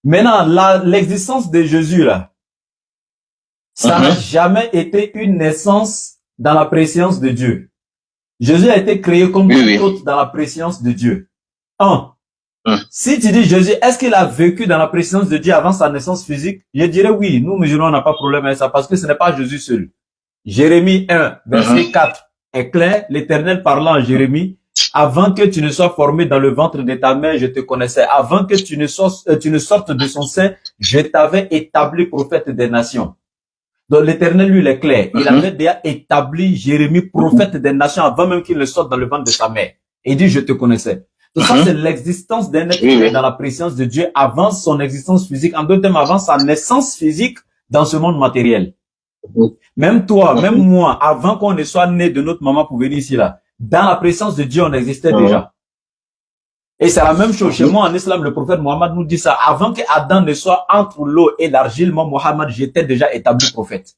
Maintenant, l'existence de Jésus, là, ça n'a jamais été une naissance dans la préscience de Dieu. Jésus a été créé comme tout autre dans la préscience de Dieu. Si tu dis Jésus, est-ce qu'il a vécu dans la préscience de Dieu avant sa naissance physique? Je dirais oui, nous musulmans, on n'a pas de problème avec ça parce que ce n'est pas Jésus seul. Jérémie 1, verset 4 est clair, l'Éternel parlant à Jérémie, avant que tu ne sois formé dans le ventre de ta mère, je te connaissais. Avant que tu ne sortes de son sein, je t'avais établi prophète des nations. Donc l'Éternel, lui, il est clair. Il avait déjà établi Jérémie prophète des nations avant même qu'il ne sorte dans le ventre de sa mère. Et il dit, je te connaissais. Donc ça, c'est l'existence d'un être dans la présence de Dieu avant son existence physique. En d'autres termes, avant sa naissance physique dans ce monde matériel. Même toi, même moi, avant qu'on ne soit né de notre maman pour venir ici, là, dans la présence de Dieu, on existait déjà. Et c'est la même chose. Chez moi, en islam, le prophète Mohammed nous dit ça. Avant que Adam ne soit entre l'eau et l'argile, moi, Mohammed, j'étais déjà établi prophète.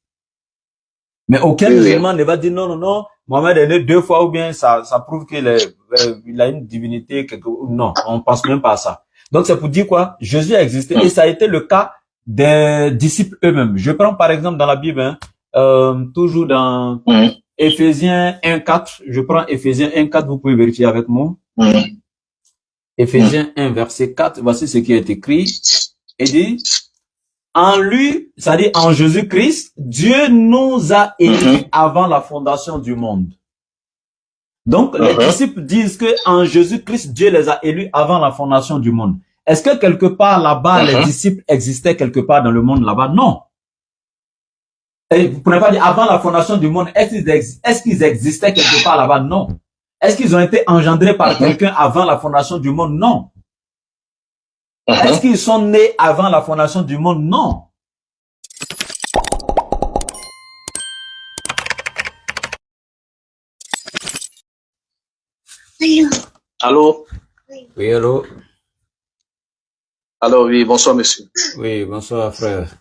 Mais aucun musulman ne va dire non, non, non, Mohammed est né 2 fois ou bien ça prouve qu'il a une divinité. Non, on pense même pas à ça. Donc c'est pour dire quoi? Jésus a existé et ça a été le cas des disciples eux-mêmes. Je prends par exemple dans la Bible, toujours dans Éphésiens 1.4, je prends Éphésiens 1.4, vous pouvez vérifier avec moi. Éphésiens 1, verset 4, voici ce qui est écrit. Il dit, en lui, c'est-à-dire en Jésus-Christ, Dieu nous a élus avant la fondation du monde. Donc, les disciples disent que en Jésus-Christ, Dieu les a élus avant la fondation du monde. Est-ce que quelque part là-bas, les disciples existaient quelque part dans le monde là-bas? Non. Et vous ne pouvez pas dire avant la fondation du monde, est-ce qu'ils existaient quelque part là-bas? Non. Est-ce qu'ils ont été engendrés par quelqu'un avant la fondation du monde? Non. Est-ce qu'ils sont nés avant la fondation du monde? Non. Allô? Oui, allô? Allô, oui, bonsoir, monsieur. Oui, bonsoir, frère.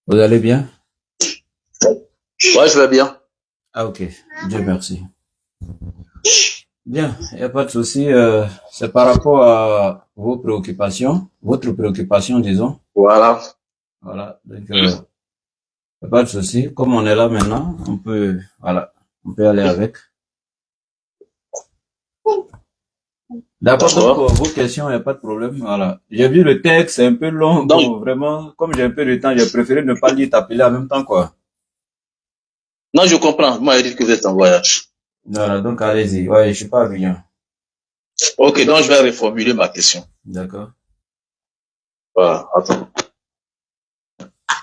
Vous allez bien? Ouais, je vais bien. Ah, ok. Dieu merci. Bien, il n'y a pas de souci. C'est par rapport à vos préoccupations, votre préoccupation, disons. Voilà. Voilà. Donc, il n'y a pas de souci. Comme on est là maintenant, on peut aller avec. D'accord, donc vos questions, il n'y a pas de problème. Voilà. J'ai vu le texte, c'est un peu long. Donc, vraiment, comme j'ai un peu de temps, j'ai préféré ne pas lire t'appeler en même temps, quoi. Non, je comprends. Moi, il dit que vous êtes en voyage. Voilà, donc allez-y. Ouais, je suis pas avion. Ok, donc je vais reformuler ma question. D'accord. Voilà, attends.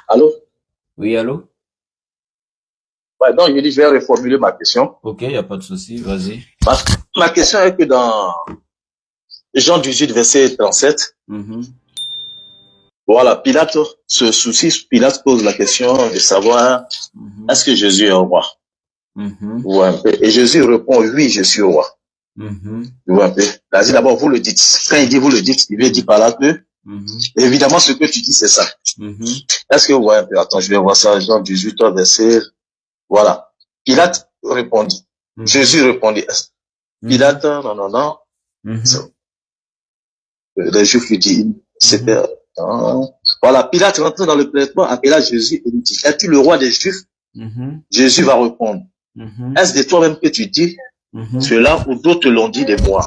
Allô? Oui, allô? Ouais, donc je dis je vais reformuler ma question. Ok, il n'y a pas de souci, vas-y. Ma question est que dans Jean 18, verset 37, voilà, Pilate se soucie, Pilate pose la question de savoir est-ce que Jésus est roi? Ouais, un peu. Et Jésus répond oui, je suis roi. Ouais, un peu. D'abord, vous le dites. Quand il dit vous le dites, il veut dire par là que évidemment ce que tu dis c'est ça. Est-ce que vous voyez un peu? Attends, je vais voir ça, Jean 18, verset. Voilà. Pilate répondit. Jésus répondit. Pilate, non. Les Juifs lui disent, c'était, voilà. Pilate rentre dans le prêtement, appela Jésus et lui dit, es-tu le roi des Juifs? Jésus va répondre. Est-ce de toi-même que tu dis cela ou d'autres l'ont dit de moi?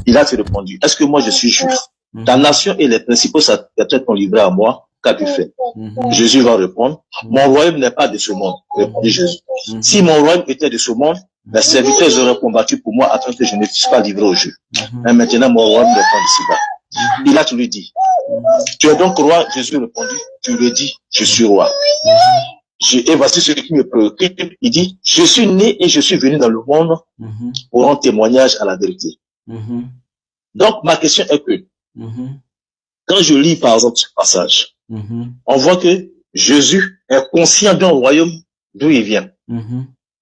Pilate répondit. Est-ce que moi je suis juif? Ta nation et les principaux sacrificateurs t'ont livré à moi. Qu'as-tu fait? Jésus va répondre. Mon royaume n'est pas de ce monde, répondit Jésus. Si mon royaume était de ce monde, mes serviteurs auraient combattu pour moi afin que je ne fusse pas livré aux Juifs. Mais maintenant, mon royaume n'est pas d'ici-bas. Pilate lui dit, tu es donc roi? Jésus répondit, tu le dis, je suis roi. Et voici ce qui me préoccupe. Il dit, je suis né et je suis venu dans le monde pour rendre témoignage à la vérité. Donc, ma question est que, quand je lis par exemple ce passage, on voit que Jésus est conscient d'un royaume d'où il vient.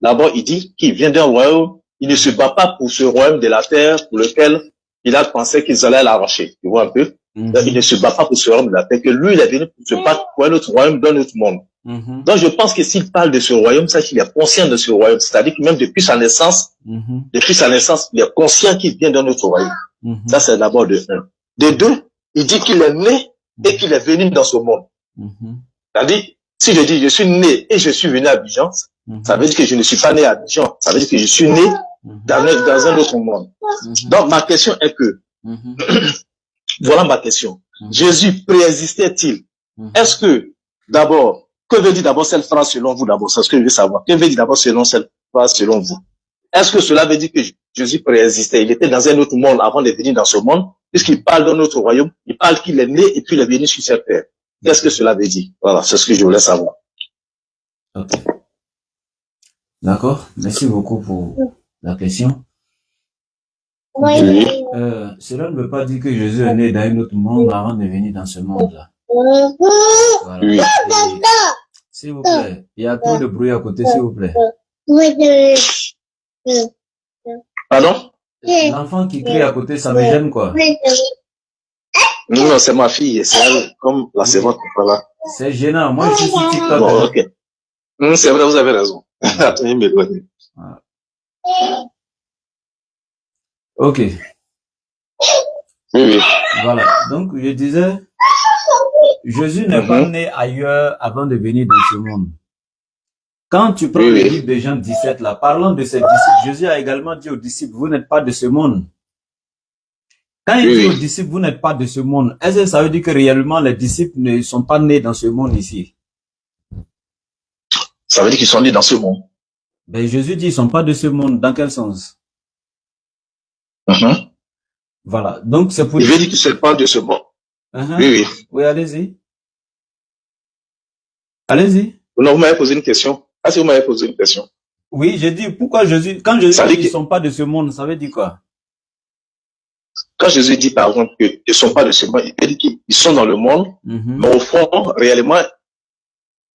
D'abord, il dit qu'il vient d'un royaume, il ne se bat pas pour ce royaume de la terre pour lequel il a pensé qu'ils allaient l'arracher. Tu vois un peu? Donc, il ne se bat pas pour ce royaume de la terre, que lui, il est venu pour se battre pour un autre royaume d'un autre monde. Donc, je pense que s'il parle de ce royaume, c'est qu'il est conscient de ce royaume. C'est-à-dire que même depuis sa naissance, il est conscient qu'il vient d'un autre royaume. Ça, c'est d'abord de un. De deux, il dit qu'il est né et qu'il est venu dans ce monde. C'est-à-dire, si je dis je suis né et je suis venu à Abidjan, ça veut dire que je ne suis pas né à Abidjan. Ça veut dire que je suis né dans un autre monde. Donc, ma question est que, voilà ma question. Jésus préexistait-il? Est-ce que, d'abord, que veut dire d'abord cette phrase selon vous d'abord? C'est ce que je veux savoir. Que veut dire d'abord cette phrase selon vous? Est-ce que cela veut dire que Jésus préexistait? Il était dans un autre monde avant de venir dans ce monde, puisqu'il parle d'un autre royaume, il parle qu'il est né et puis il est venu sur cette terre. Qu'est-ce que cela veut dire? Voilà, c'est ce que je voulais savoir. Ok. D'accord. Merci beaucoup pour la question. Oui. Cela ne veut pas dire que Jésus est né dans un autre monde avant de venir dans ce monde-là. Voilà. Oui. S'il vous plaît, il y a trop de bruit à côté, s'il vous plaît. Pardon? L'enfant qui crie à côté, ça me gêne, quoi. Non, c'est ma fille, c'est elle, comme la servante qui parle là. C'est gênant. Moi, je suis sur TikTok. Bon, ok. C'est vrai, vous avez raison. Attendez, m'éloigner. Voilà. Ok. Oui. Voilà. Donc, je disais, Jésus n'est pas né ailleurs avant de venir dans ce monde. Quand tu prends le livre de Jean 17, là, parlant de ses disciples, Jésus a également dit aux disciples, vous n'êtes pas de ce monde. Quand il dit aux disciples, vous n'êtes pas de ce monde, est-ce que ça veut dire que réellement les disciples ne sont pas nés dans ce monde ici? Ça veut dire qu'ils sont nés dans ce monde. Ben, Jésus dit, ils sont pas de ce monde. Dans quel sens? Voilà. Donc, c'est pour... Il veut dire qu'ils ne sont pas de ce monde. Oui. Oui, allez-y. Allez-y. Non, vous m'avez posé une question. Ah, si vous m'avez posé une question. Oui, j'ai dit, pourquoi Jésus, quand Jésus dit qu'ils ne sont pas de ce monde, ça veut dire quoi? Quand Jésus dit, par exemple, qu'ils ne sont pas de ce monde, il veut dire qu'ils sont dans le monde, mais au fond, réellement,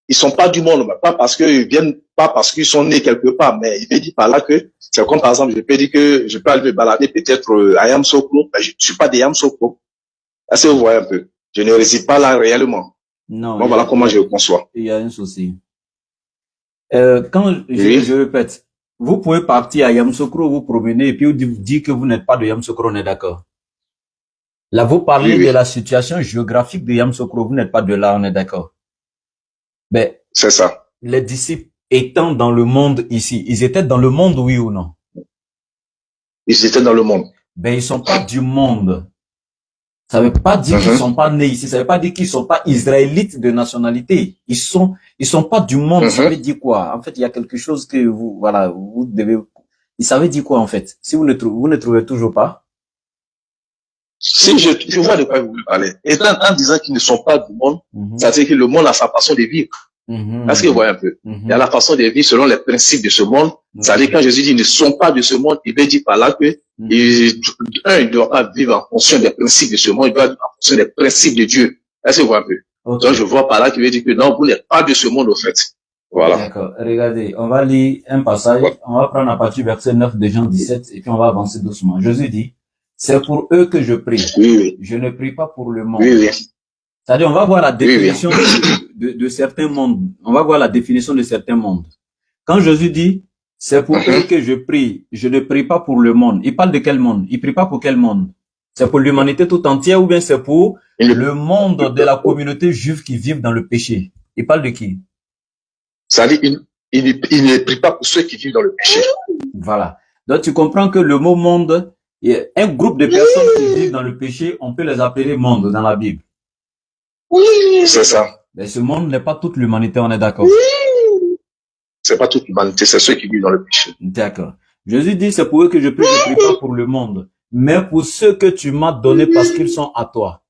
ils sont pas du monde, pas parce qu'ils viennent, pas parce qu'ils sont nés quelque part, mais il veut dire par là que, c'est comme par exemple, je peux dire que je peux aller me balader peut-être à Yamoussoukro, mais je ne suis pas de Yamoussoukro. Est-ce que vous voyez un peu? Je ne réside pas là réellement. Non. Bon, voilà comment je le conçois. Il y a un souci. Quand je répète, vous pouvez partir à Yamoussoukro, vous promener, et puis vous dire que vous n'êtes pas de Yamoussoukro, on est d'accord? Là, vous parlez de la situation géographique de Yamoussoukro, vous n'êtes pas de là, on est d'accord? Ben, c'est ça. Les disciples étant dans le monde ici, ils étaient dans le monde, oui ou non? Ils étaient dans le monde. Ben, ils sont pas du monde. Ça veut pas dire qu'ils sont pas nés ici. Ça veut pas dire qu'ils sont pas israélites de nationalité. Ils sont pas du monde. Ça veut dire quoi? En fait, il y a quelque chose que vous devez, ça veut dire quoi, en fait? Si vous ne trouvez toujours pas? Si je vois de quoi vous parlez. Et en disant qu'ils ne sont pas du monde, ça veut dire que le monde a sa façon de vivre. Est-ce que vous voyez un peu? Il y a la façon de vivre selon les principes de ce monde. Ça veut dire quand Jésus dit ils ne sont pas de ce monde, il veut dire par là que il ne doit pas vivre en fonction des principes de ce monde, il doit vivre en fonction des principes de Dieu. Est-ce que vous voyez un peu? Donc je vois par là qu'il veut dire que non, vous n'êtes pas de ce monde au fait. Voilà. D'accord. Regardez, on va lire un passage, on va prendre à partir du verset 9 de Jean 17 et puis on va avancer doucement. Jésus dit, c'est pour eux que je prie. Je ne prie pas pour le monde. C'est-à-dire, on va voir la définition de certains mondes. On va voir la définition de certains mondes. Quand Jésus dit, c'est pour eux que je prie, je ne prie pas pour le monde. Il parle de quel monde? Il prie pas pour quel monde? C'est pour l'humanité tout entière ou bien c'est pour le monde de la communauté juive qui vivent dans le péché? Il parle de qui? Ça dit, il ne prie pas pour ceux qui vivent dans le péché. Voilà. Donc, tu comprends que le mot monde, un groupe de personnes qui vivent dans le péché, on peut les appeler monde dans la Bible. C'est ça. Mais ce monde n'est pas toute l'humanité, on est d'accord? C'est pas toute l'humanité, c'est ceux qui vivent dans le péché. D'accord. Jésus dit, c'est pour eux que je prie pas pour le monde, mais pour ceux que tu m'as donnés parce qu'ils sont à toi.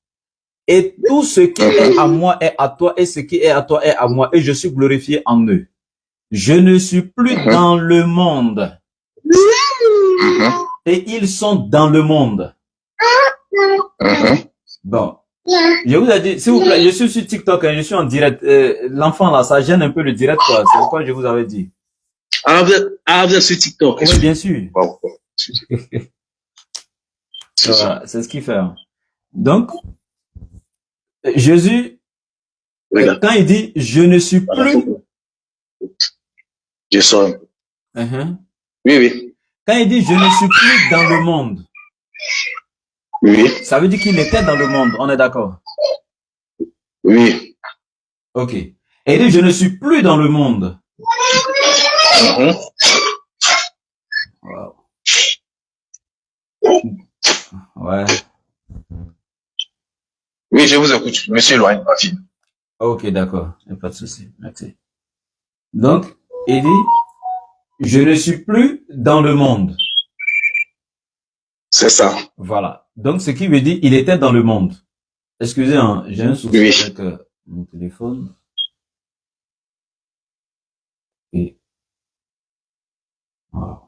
Et tout ce qui est à moi est à toi, et ce qui est à toi est à moi, et je suis glorifié en eux. Je ne suis plus dans le monde. Et ils sont dans le monde. Bon. Je vous ai dit, s'il vous plaît, je suis sur TikTok, je suis en direct. L'enfant là, ça gêne un peu le direct, quoi. C'est pourquoi je vous avais dit. Ah, vous êtes sur TikTok? Oui, bien sûr. Wow. Voilà, c'est ce qu'il fait. Donc, Jésus, quand il dit, je ne suis plus. Je sens. Oui. Quand il dit, je ne suis plus dans le monde. Oui. Ça veut dire qu'il était dans le monde, on est d'accord? Oui. Ok. Et il dit, je ne suis plus dans le monde. Wow. Ouais. Oui, je vous écoute. Monsieur Loin, ma fille. Ok, d'accord. Il n'y a pas de souci. Merci. Donc, il dit, je ne suis plus dans le monde. C'est ça. Voilà. Donc, ce qui veut dire, il était dans le monde. Excusez, hein, j'ai un souci avec mon téléphone. Et... Wow.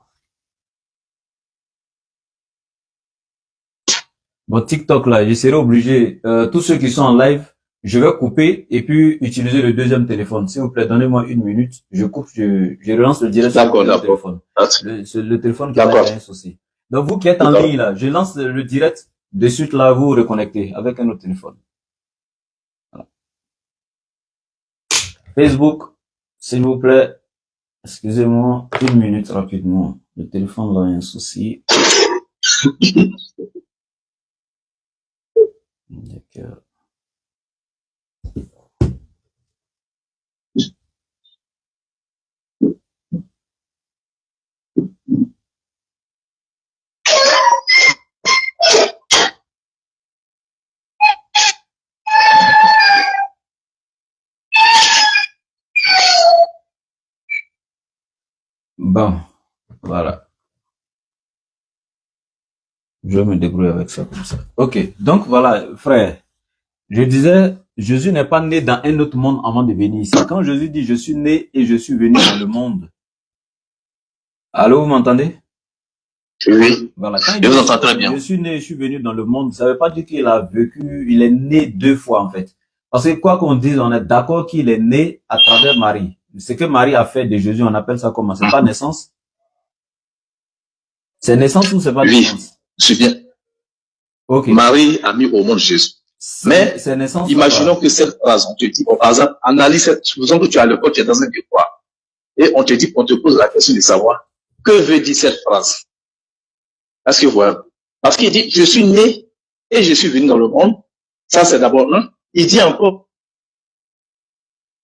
Bon, TikTok, là, je serai obligé, tous ceux qui sont en live, je vais couper et puis utiliser le deuxième téléphone. S'il vous plaît, donnez-moi 1 minute. Je coupe, je relance le direct sur le téléphone. Le téléphone qui a un souci. Donc, vous qui êtes en ligne, là, je lance le direct. De suite, là, vous vous reconnectez avec un autre téléphone. Voilà. Facebook, s'il vous plaît, excusez-moi, 1 minute rapidement. Le téléphone, là, a un souci. D'accord. Bon, voilà. Je vais me débrouiller avec ça comme ça. Ok, donc voilà, frère. Je disais, Jésus n'est pas né dans un autre monde avant de venir ici. Quand Jésus dit, je suis né et je suis venu dans le monde. Allô, vous m'entendez? Oui. Voilà. Quand je vous entends très bien. Je suis né et je suis venu dans le monde, ça ne veut pas dire qu'il a vécu, il est né 2 fois en fait. Parce que quoi qu'on dise, on est d'accord qu'il est né à travers Marie. Ce que Marie a fait de Jésus, on appelle ça comment? C'est pas naissance? C'est naissance ou c'est pas naissance? C'est bien. Ok. Marie a mis au monde Jésus. Mais naissance, imaginons que cette phrase, on te dit, par exemple, analyse cette, supposons que tu es à l'école, tu es dans un devoir, et on te dit, on te pose la question de savoir, que veut dire cette phrase? Est-ce que vous voyez? Parce qu'il dit, je suis né et je suis venu dans le monde. Ça, c'est d'abord un. Il dit encore,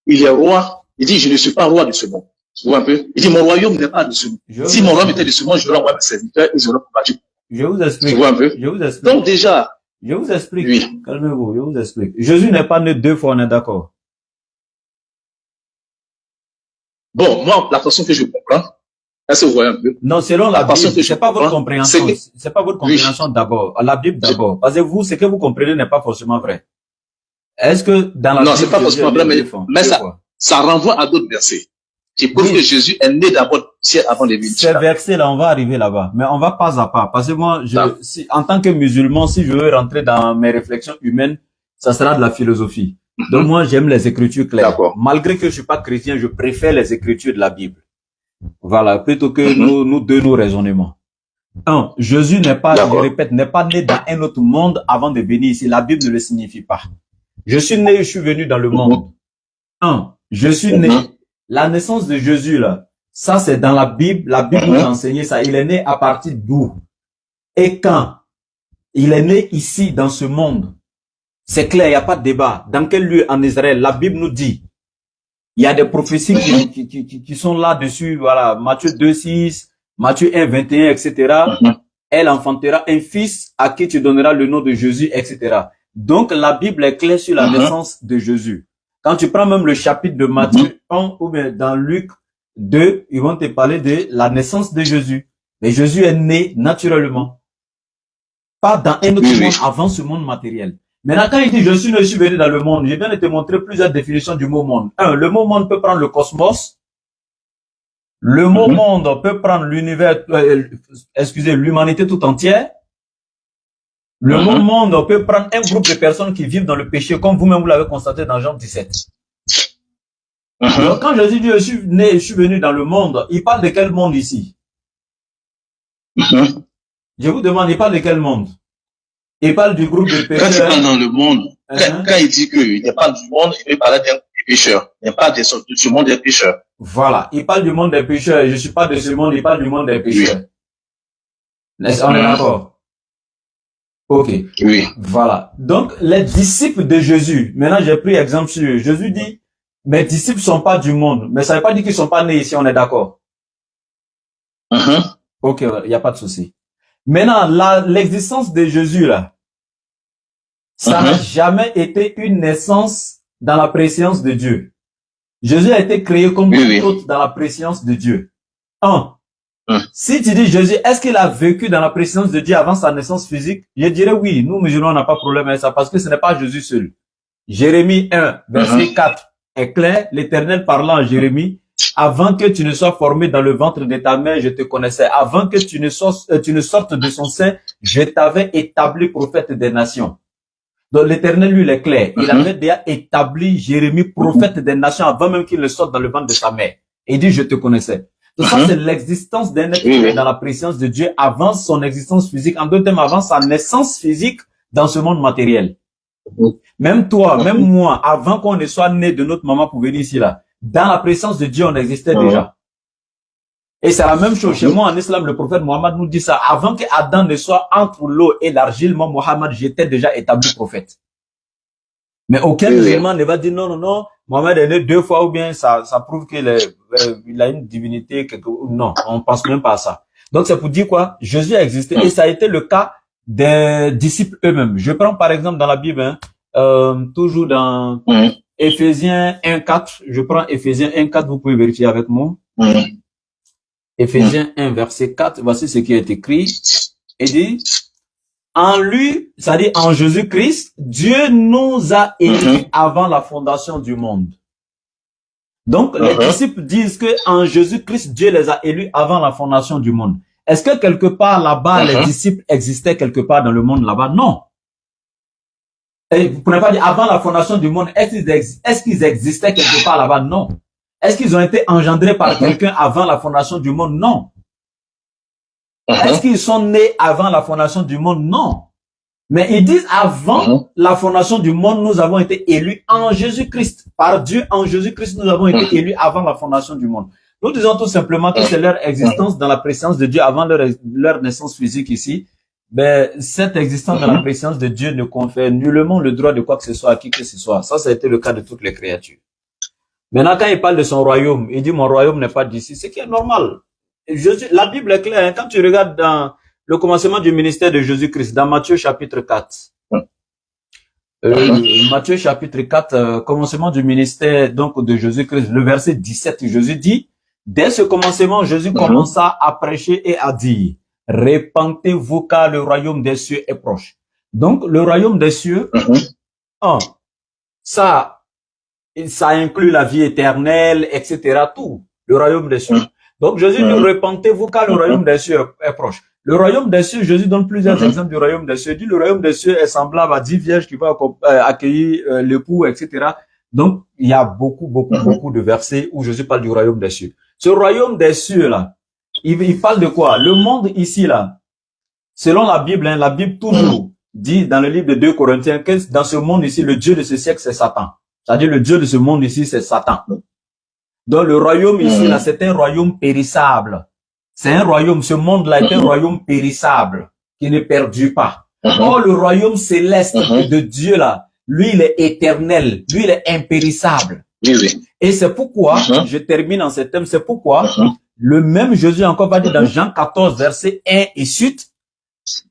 il est roi. Il dit, je ne suis pas roi de ce monde. Tu vois un peu? Il dit, mon royaume n'est pas de ce monde. Si mon royaume était de ce monde, je vais envoyer mes serviteurs, ils auraient combattu. Je vous explique. Tu vois un peu? Je vous explique. Donc déjà, je vous explique. Oui. Calmez-vous, je vous explique. Jésus n'est pas né 2 fois, on est d'accord? Bon, moi, la façon que je comprends, est-ce que vous voyez un peu? Non, selon la Bible, c'est pas votre compréhension. C'est pas votre compréhension d'abord. La Bible d'abord. Parce que vous, ce que vous comprenez n'est pas forcément vrai. Est-ce que dans la Bible, non, c'est pas forcément vrai, mais ça renvoie à d'autres versets. Qui prouvent que Jésus est né d'abord avant les venir. Ces versets-là, on va arriver là-bas. Mais on va pas à pas. Parce que moi, en tant que musulman, si je veux rentrer dans mes réflexions humaines, ça sera de la philosophie. Donc moi, j'aime les écritures claires. Malgré que je suis pas chrétien, je préfère les écritures de la Bible. Voilà, plutôt que nos raisonnements. Jésus n'est pas, je répète, n'est pas né dans un autre monde avant de venir ici. La Bible ne le signifie pas. Je suis né, je suis venu dans le monde. Je suis né. La naissance de Jésus, là, ça c'est dans la Bible. La Bible nous a enseigné ça. Il est né à partir d'où? Et quand? Il est né ici, dans ce monde. C'est clair, il n'y a pas de débat. Dans quel lieu en Israël? La Bible nous dit. Il y a des prophéties qui sont là-dessus. Voilà, Matthieu 2,6, Matthieu 1,21, etc. Elle enfantera un fils à qui tu donneras le nom de Jésus, etc. Donc, la Bible est claire sur la naissance de Jésus. Quand tu prends même le chapitre de Matthieu 1 ou bien dans Luc 2, ils vont te parler de la naissance de Jésus. Mais Jésus est né naturellement. Pas dans un autre monde avant ce monde matériel. Maintenant, quand il dit je suis venu dans le monde, je viens de te montrer plusieurs définitions du mot monde. Le mot monde peut prendre le cosmos. Le mot monde peut prendre l'univers, l'humanité tout entière. Le mot monde peut prendre un groupe de personnes qui vivent dans le péché, comme vous-même vous l'avez constaté dans Jean 17. Donc, quand Jésus dit je suis né, je suis venu dans le monde, il parle de quel monde ici? Je vous demande, il parle de quel monde? Il parle du groupe de pécheurs. Quand il parle dans le monde, quand il dit qu'il parle du monde, il parle des pécheurs. Il parle de ce monde des pécheurs. Voilà, il parle du monde des pécheurs. Je ne suis pas de ce monde, il parle du monde des pécheurs. On est d'accord? Ok. Oui. Voilà. Donc, les disciples de Jésus, maintenant j'ai pris exemple sur eux. Jésus dit, mes disciples sont pas du monde, mais ça veut pas dire qu'ils sont pas nés ici, on est d'accord. Ok, il n'y a pas de souci. Maintenant, l'existence de Jésus, là, ça n'a jamais été une naissance dans la préscience de Dieu. Jésus a été créé comme tout autre dans la préscience de Dieu. Si tu dis Jésus, est-ce qu'il a vécu dans la préscience de Dieu avant sa naissance physique? Je dirais oui, nous musulmans, on n'a pas de problème avec ça parce que ce n'est pas Jésus seul. Jérémie 1, verset 4 est clair, l'Éternel parlant à Jérémie, avant que tu ne sois formé dans le ventre de ta mère, je te connaissais. Avant que tu ne sortes de son sein, je t'avais établi prophète des nations. Donc l'Éternel, lui, il est clair. Il avait déjà établi Jérémie prophète des nations avant même qu'il ne sorte dans le ventre de sa mère. Et il dit, je te connaissais. Donc ça, c'est l'existence d'un être dans la présence de Dieu avant son existence physique. En d'autres termes, avant sa naissance physique dans ce monde matériel. Même toi, même moi, avant qu'on ne soit né de notre maman pour venir ici, là, dans la présence de Dieu, on existait déjà. Et c'est la même chose. Chez moi, en islam, le prophète Mohammed nous dit ça. Avant que Adam ne soit entre l'eau et l'argile, moi, Mohammed, j'étais déjà établi prophète. Mais aucun musulman ne va dire non, non, non, Mohammed est né 2 fois ou bien ça prouve qu'il a une divinité. Non, on pense même pas à ça. Donc c'est pour dire quoi? Jésus a existé et ça a été le cas des disciples eux-mêmes. Je prends par exemple dans la Bible, toujours dans Éphésiens 1.4, je prends Éphésiens 1.4, vous pouvez vérifier avec moi. Éphésiens 1, verset 4, voici ce qui est écrit. Il dit, en lui, c'est-à-dire en Jésus-Christ, Dieu nous a élus avant la fondation du monde. Donc, les disciples disent que en Jésus-Christ, Dieu les a élus avant la fondation du monde. Est-ce que quelque part là-bas, les disciples existaient quelque part dans le monde là-bas? Non. Et vous ne pouvez pas dire avant la fondation du monde, est-ce qu'ils existaient quelque part là-bas? Non. Est-ce qu'ils ont été engendrés par quelqu'un avant la fondation du monde? Non. Est-ce qu'ils sont nés avant la fondation du monde? Non. Mais ils disent avant la fondation du monde, nous avons été élus en Jésus-Christ. Par Dieu, en Jésus-Christ, nous avons été élus avant la fondation du monde. Nous disons tout simplement que c'est leur existence dans la présence de Dieu avant leur naissance physique ici. Ben, cette existence dans la présence de Dieu ne confère nullement le droit de quoi que ce soit à qui que ce soit. Ça a été le cas de toutes les créatures. Maintenant, quand il parle de son royaume, il dit mon royaume n'est pas d'ici, ce qui est normal. La Bible est claire, hein, quand tu regardes dans le commencement du ministère de Jésus-Christ, dans Matthieu chapitre 4. Matthieu chapitre 4, commencement du ministère donc de Jésus-Christ, le verset 17, Jésus dit, dès ce commencement, Jésus commença à prêcher et à dire, répentez-vous car le royaume des cieux est proche. Donc, le royaume des cieux, ça inclut la vie éternelle, etc. Tout, le royaume des cieux. Donc, Jésus dit, répentez-vous car le royaume des cieux est proche. Le royaume des cieux, Jésus donne plusieurs exemples du royaume des cieux. Il dit, le royaume des cieux est semblable à 10 vierges qui vont accueillir l'époux, etc. Donc, il y a beaucoup de versets où Jésus parle du royaume des cieux. Ce royaume des cieux, là, il parle de quoi? Le monde ici, là, selon la Bible, hein, la Bible toujours dit dans le livre de 2 Corinthiens que dans ce monde ici, le Dieu de ce siècle, c'est Satan. C'est-à-dire le Dieu de ce monde ici, c'est Satan. Donc le royaume ici, là, c'est un royaume périssable. C'est un royaume, ce monde-là est un royaume périssable, qui ne perdure pas. Or, le royaume céleste de Dieu, là, lui, il est éternel, lui, il est impérissable. Et c'est pourquoi, je termine en ce thème, c'est pourquoi le même Jésus encore va dire dans Jean 14, verset 1 et suite,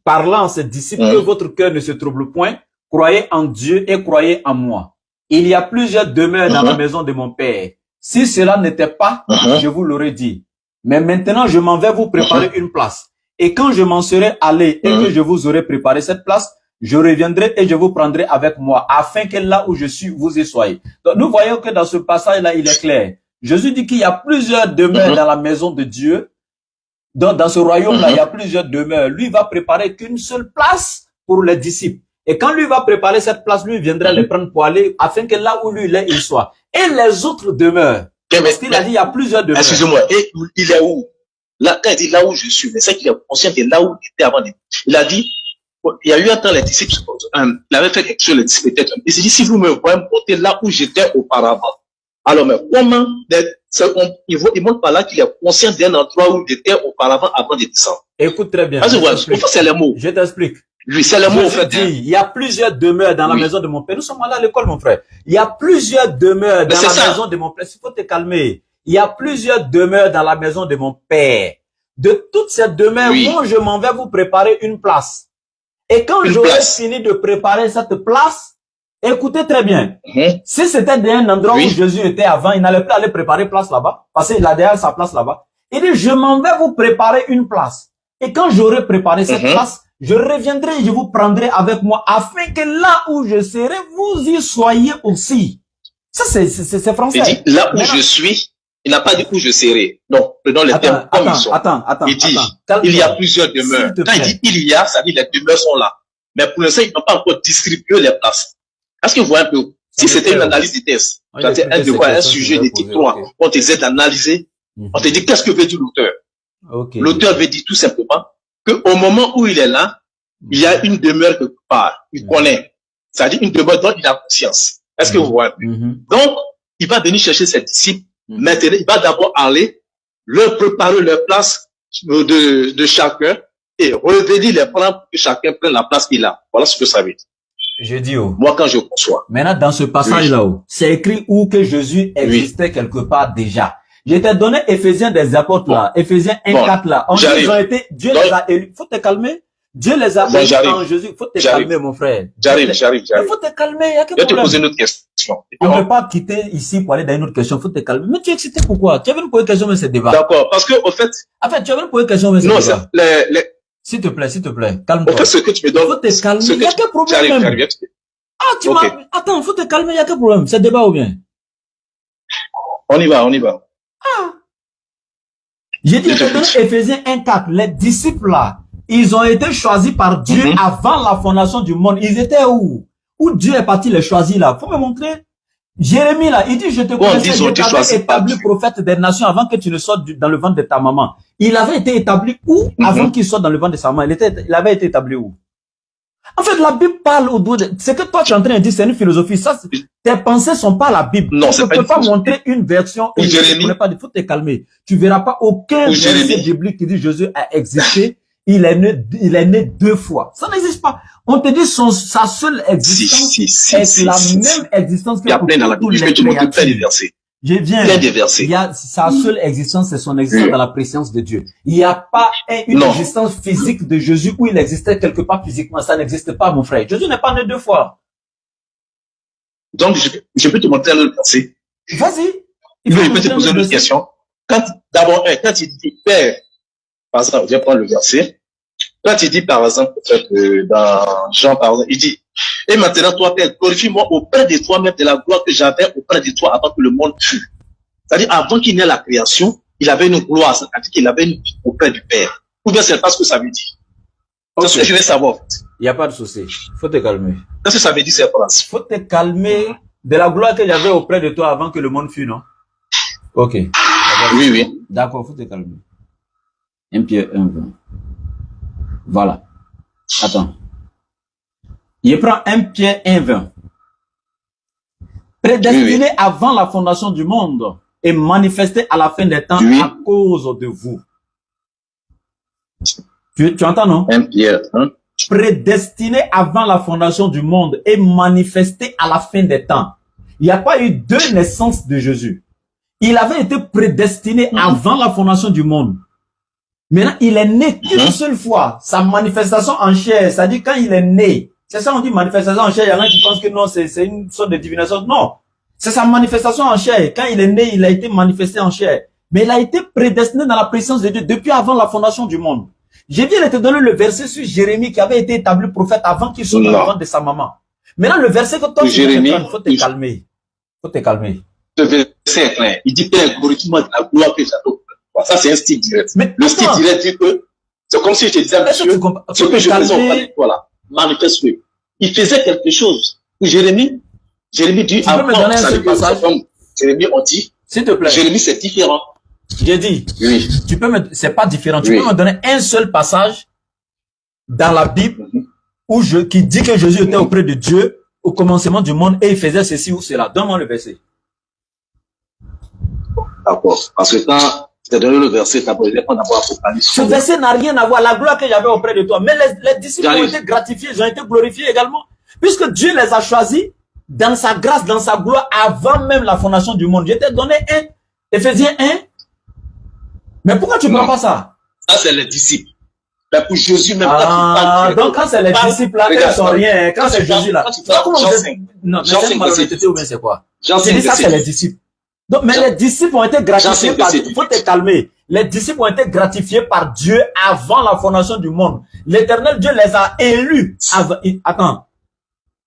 parlant à ses disciples, que votre cœur ne se trouble point, croyez en Dieu et croyez en moi. Il y a plusieurs demeures dans la maison de mon Père. Si cela n'était pas, je vous l'aurais dit. Mais maintenant, je m'en vais vous préparer une place. Et quand je m'en serai allé et que je vous aurai préparé cette place, je reviendrai et je vous prendrai avec moi, afin que là où je suis, vous y soyez. Donc, nous voyons que dans ce passage-là, il est clair. Jésus dit qu'il y a plusieurs demeures dans la maison de Dieu. Donc, dans ce royaume-là, il y a plusieurs demeures. Lui va préparer qu'une seule place pour les disciples. Et quand lui va préparer cette place, lui viendra les prendre pour aller, afin que là où lui il est, il soit. Et les autres demeures. Parce qu'il a dit, il y a plusieurs demeures. Excusez-moi, et il est où? Là, quand il dit là où je suis, mais c'est qu'il est conscient de là où il était avant. Il a dit, il y a eu un temps, les disciples, il avait fait quelque chose, les disciples étaient. Il s'est dit, si vous me voyez me porter là où j'étais auparavant. Alors, mais comment, il montre par là qu'il est conscient d'un endroit où il était auparavant avant de descendre. Écoute très bien. C'est les mots. Je t'explique. Oui, c'est le mot, en fait. Il y a plusieurs demeures dans la maison de mon père. Nous sommes allés à l'école, mon frère. Il y a plusieurs demeures dans la maison de mon père. Il faut te calmer. Il y a plusieurs demeures dans la maison de mon père. De toutes ces demeures, moi, je m'en vais vous préparer une place. Et quand j'aurai fini de préparer cette place, écoutez très bien. Si c'était un endroit où Jésus était avant, il n'allait plus aller préparer place là-bas, parce qu'il a déjà sa place là-bas. Il dit, je m'en vais vous préparer une place. Et quand j'aurai préparé cette place, je reviendrai et je vous prendrai avec moi, afin que là où je serai, vous y soyez aussi. Ça, c'est français. Il dit, là où je suis, il n'a pas dit où je serai. Donc, prenons les termes comme ils sont. Il dit, il y a plusieurs demeures. Quand il dit il y a, ça dit les demeures sont là. Mais pour l'instant, ils n'ont pas encore distribué les places. Est-ce que vous voyez un peu? Si c'était une analyse de thèse, un devoir, un sujet de type 3, on te dit d'analyser, on te dit qu'est-ce que veut dire l'auteur? L'auteur veut dire tout simplement qu'au moment où il est là, il y a une demeure quelque part. Il connaît. C'est-à-dire une demeure dont il a conscience. Est-ce que vous voyez? Donc, il va venir chercher ses disciples. Maintenant, il va d'abord aller leur préparer leur place de chacun et revenir les prendre pour que chacun prenne la place qu'il a. Voilà ce que ça veut dire. Je dis moi, quand je conçois. Maintenant, dans ce passage-là, c'est écrit où que Jésus existait quelque part déjà. Je t'ai donné Éphésiens des apôtres là, Éphésiens 1:4 là. Ils ont été, Dieu les a élus. Faut te calmer. Dieu les a élus en Jésus. Faut te calmer, mon frère. J'arrive. Il faut te calmer. Il y a je vais te poser une autre question. On ne peut pas quitter ici pour aller dans une autre question. Faut te calmer. Mais tu es excité pourquoi? Tu avais une question, mais c'est débat. D'accord. Parce que, au fait. En fait, tu avais une question, mais c'est débat. Non, s'il te plaît, calme-toi. Au fait, ce que tu me donnes. Faut te calmer. Il y a quel problème? J'arrive. Ah, tu m'as, attends, faut te calmer. Il y a quel problème? C'est débat ou bien? On y va. Ah. J'ai dit, Éphésiens 1:4, les disciples là, ils ont été choisis par Dieu avant la fondation du monde. Ils étaient où? Où Dieu est parti les choisir là? Faut me montrer. Jérémie là, il dit, je te connaissais, je t'avais établi prophète des nations avant que tu ne sortes dans le ventre de ta maman. Il avait été établi où? Avant qu'il sorte dans le ventre de sa maman. Il avait été établi où? En fait, la Bible parle au bout de... C'est que toi, tu es en train de dire, c'est une philosophie. Ça, tes pensées sont pas la Bible. Non, tu ne peux pas montrer une version. Il faut te calmer. Tu verras pas aucun verset biblique qui dit Jésus a existé. Il est né 2 fois. Ça n'existe pas. On te dit sa seule existence est la même existence que il y a plein dans la Bible. Je vais te montrer plein de versets. Plein de versets. Sa seule existence, c'est son existence dans la présence de Dieu. Il n'y a pas une existence physique de Jésus où il existait quelque part physiquement. Ça n'existe pas, mon frère. Jésus n'est pas né 2 fois. Donc, je peux te montrer un autre verset. Vas-y. Je peux te poser une autre question. Quand il dit Père, par exemple, je vais prendre le verset. Quand il dit, par exemple, dans Jean, par exemple, il dit, et maintenant, toi, Père, glorifie-moi auprès de toi-même de la gloire que j'avais auprès de toi avant que le monde fût. C'est-à-dire, avant qu'il n'y ait la création, il avait une gloire, c'est-à-dire qu'il avait une vie auprès du Père. Ou bien c'est pas ce que ça veut dire. C'est ce que je vais savoir. Il n'y a pas de souci. Faut te calmer. Qu'est-ce que ça veut dire, cette phrase? Faut te calmer de la gloire que j'avais auprès de toi avant que le monde fût, non? Ok. Oui. D'accord, faut te calmer. 1 Pierre 1:20. Voilà. Attends. Il prend 1 Pierre 1:20. Prédestiné avant la fondation du monde et manifesté à la fin des temps à cause de vous. Tu entends, non? 1 Pierre 1. Prédestiné avant la fondation du monde et manifesté à la fin des temps. Il n'y a pas eu 2 naissances de Jésus. Il avait été prédestiné avant la fondation du monde. Maintenant, il est né qu'une seule fois. Sa manifestation en chair, c'est-à-dire quand il est né. C'est ça, on dit manifestation en chair. Il y en a qui pensent que non, c'est une sorte de divination. Non. C'est sa manifestation en chair. Quand il est né, il a été manifesté en chair. Mais il a été prédestiné dans la présence de Dieu depuis avant la fondation du monde. J'ai viens de te donner le verset sur Jérémie qui avait été établi prophète avant qu'il soit dans le ventre de sa maman. Maintenant, le verset que toi, il faut te calmer. Faut te calmer. Ce verset est clair. Il dit, Père, glorifie-moi de la gloire que j'adore. Ça, c'est un style direct. Mais le style direct dit que c'est comme si je te disais, monsieur, ce que je faisais auprès de toi là, manifeste-le. Il faisait quelque chose. Jérémie dit, tu peux me donner un seul passage? Jérémie, on dit, s'il te plaît. Jérémie, c'est différent. J'ai dit, oui. C'est pas différent. Tu peux me donner un seul passage dans la Bible qui dit que Jésus était auprès de Dieu au commencement du monde et il faisait ceci ou cela. Donne-moi le verset. D'accord. Parce que quand Je t'ai donné le verset, d'abord, il n'est pas d'abord Apocalypse. Ce verset n'a rien à voir, la gloire que j'avais auprès de toi. Mais les disciples ont été gratifiés, ils ont été glorifiés également. Puisque Dieu les a choisis dans sa grâce, dans sa gloire, avant même la fondation du monde. Je t'ai donné un, Éphésiens 1. Mais pourquoi tu ne prends pas ça? Ça, c'est les disciples. Mais pour Jésus, même donc quand c'est les disciples là, ils sont rien. Quand c'est Jésus là. Non, c'est malhonnêteté ou bien c'est quoi? C'est dit ça, c'est les disciples. Donc, mais les disciples ont été gratifiés par Dieu. Il faut te calmer. Les disciples ont été gratifiés par Dieu avant la fondation du monde. L'Éternel Dieu les a élus. Attends.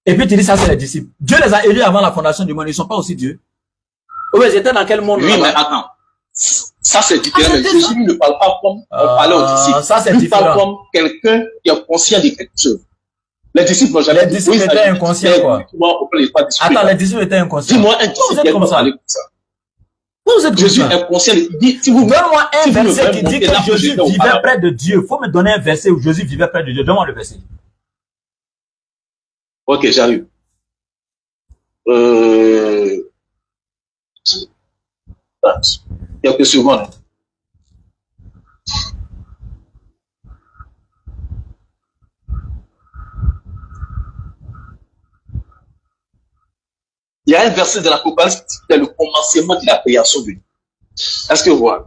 Et puis tu dis ça, c'est les disciples. Dieu les a élus avant la fondation du monde. Ils ne sont pas aussi Dieu. Oui, ils étaient dans quel monde? Oui, mais attends. Ça, c'est différent. Jésus ne parle pas comme on parlait aux disciples. Ça, c'est différent. Il parle comme quelqu'un qui est conscient de quelque chose. Les disciples n'ont jamais dit. Les disciples étaient inconscients, quoi. Attends, les disciples étaient inconscients. Dis-moi un disciple qui est comme ça. Vous êtes Jésus est conscient. Il dit, si vous donne-moi un verset qui dit que Jésus vivait près de Dieu. Il faut me donner un verset où Jésus vivait près de Dieu. Donne-moi le verset. Ok, j'arrive. Quelques secondes. Il y a un verset de l'Apocalypse qui est le commencement de la création de Dieu. Est-ce que vous voyez?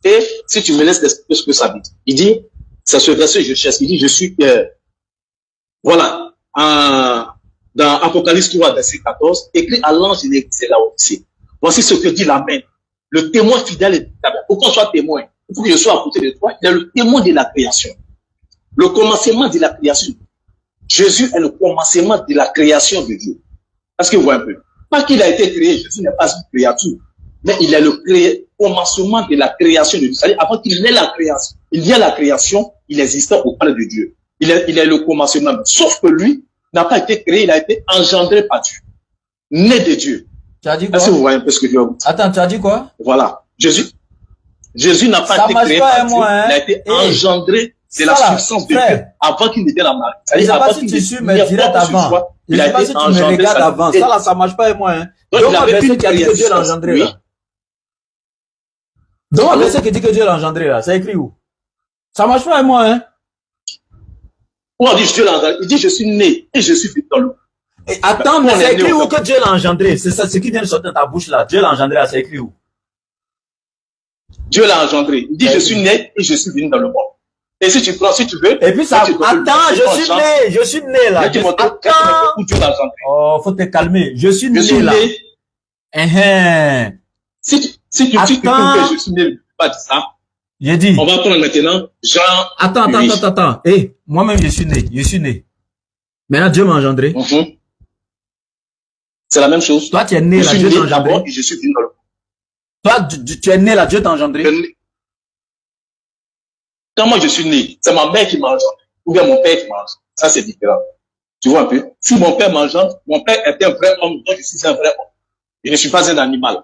Et si tu me laisses expliquer ce que ça veut dire, il dit, c'est ce verset que je cherche, il dit, je suis, voilà, dans Apocalypse 3, verset 14, écrit à l'ange de l'église de Laodicée. Voici ce que dit l'Amen. Le témoin fidèle est d'abord. Pour qu'on soit témoin, il faut que je sois à côté de toi. Il est le témoin de la création. Le commencement de la création. Jésus est le commencement de la création de Dieu. Est-ce que vous voyez un peu? Pas qu'il a été créé, Jésus n'est pas une créature, mais il est le commencement de la création de Dieu. C'est-à-dire, avant qu'il ait la création, il y a la création, il existait auprès de Dieu. Il est le commencement. Sauf que lui n'a pas été créé, il a été engendré par Dieu. Né de Dieu. Tu as dit quoi? Est-ce que vous voyez un peu ce que je veux dire? Attends, tu as dit quoi? Voilà. Jésus n'a pas été créé par Dieu, il a été engendré de la substance de Dieu avant qu'il n'était la Marie. Je ne sais pas si tu suis mes directs avant. Je ne sais pas si tu me regardes avant. Ça là, ça ne marche pas et moi. Donc, il avait verset qui a dit que Dieu l'a engendré là. Donc, un verset qui dit que Dieu l'a engendré là, c'est écrit où? Ça ne marche pas et moi, hein? Où on dit Dieu l'a engendré? Il dit je suis né et je suis venu dans l'eau. Attends, mais c'est écrit où que Dieu l'a engendré? C'est ça, ce qui vient de sortir de ta bouche là. Dieu l'a engendré là, c'est écrit où? Dieu l'a engendré. Il dit je suis né et je suis venu dans le monde. Et si tu prends, si tu veux. Et puis ça, attends, je suis né là. Attends. Où Dieu l'a engendré. Oh, faut te calmer. Je suis né là. Si tu dis que je suis né, pas dit ça. J'ai dit. On va prendre maintenant Jean. Attends. Moi-même, je suis né. Maintenant, Dieu m'a engendré. C'est la même chose. Toi, tu es né là, Dieu t'a engendré. Je suis venu dans le monde. Toi, tu es né là, Dieu t'a engendré. Quand moi je suis né, c'est ma mère qui m'engendre, ou bien mon père qui m'engendre. Ça, c'est différent. Tu vois un peu? Si mon père m'engendre, mon père était un vrai homme, donc je suis un vrai homme. Je ne suis pas un animal.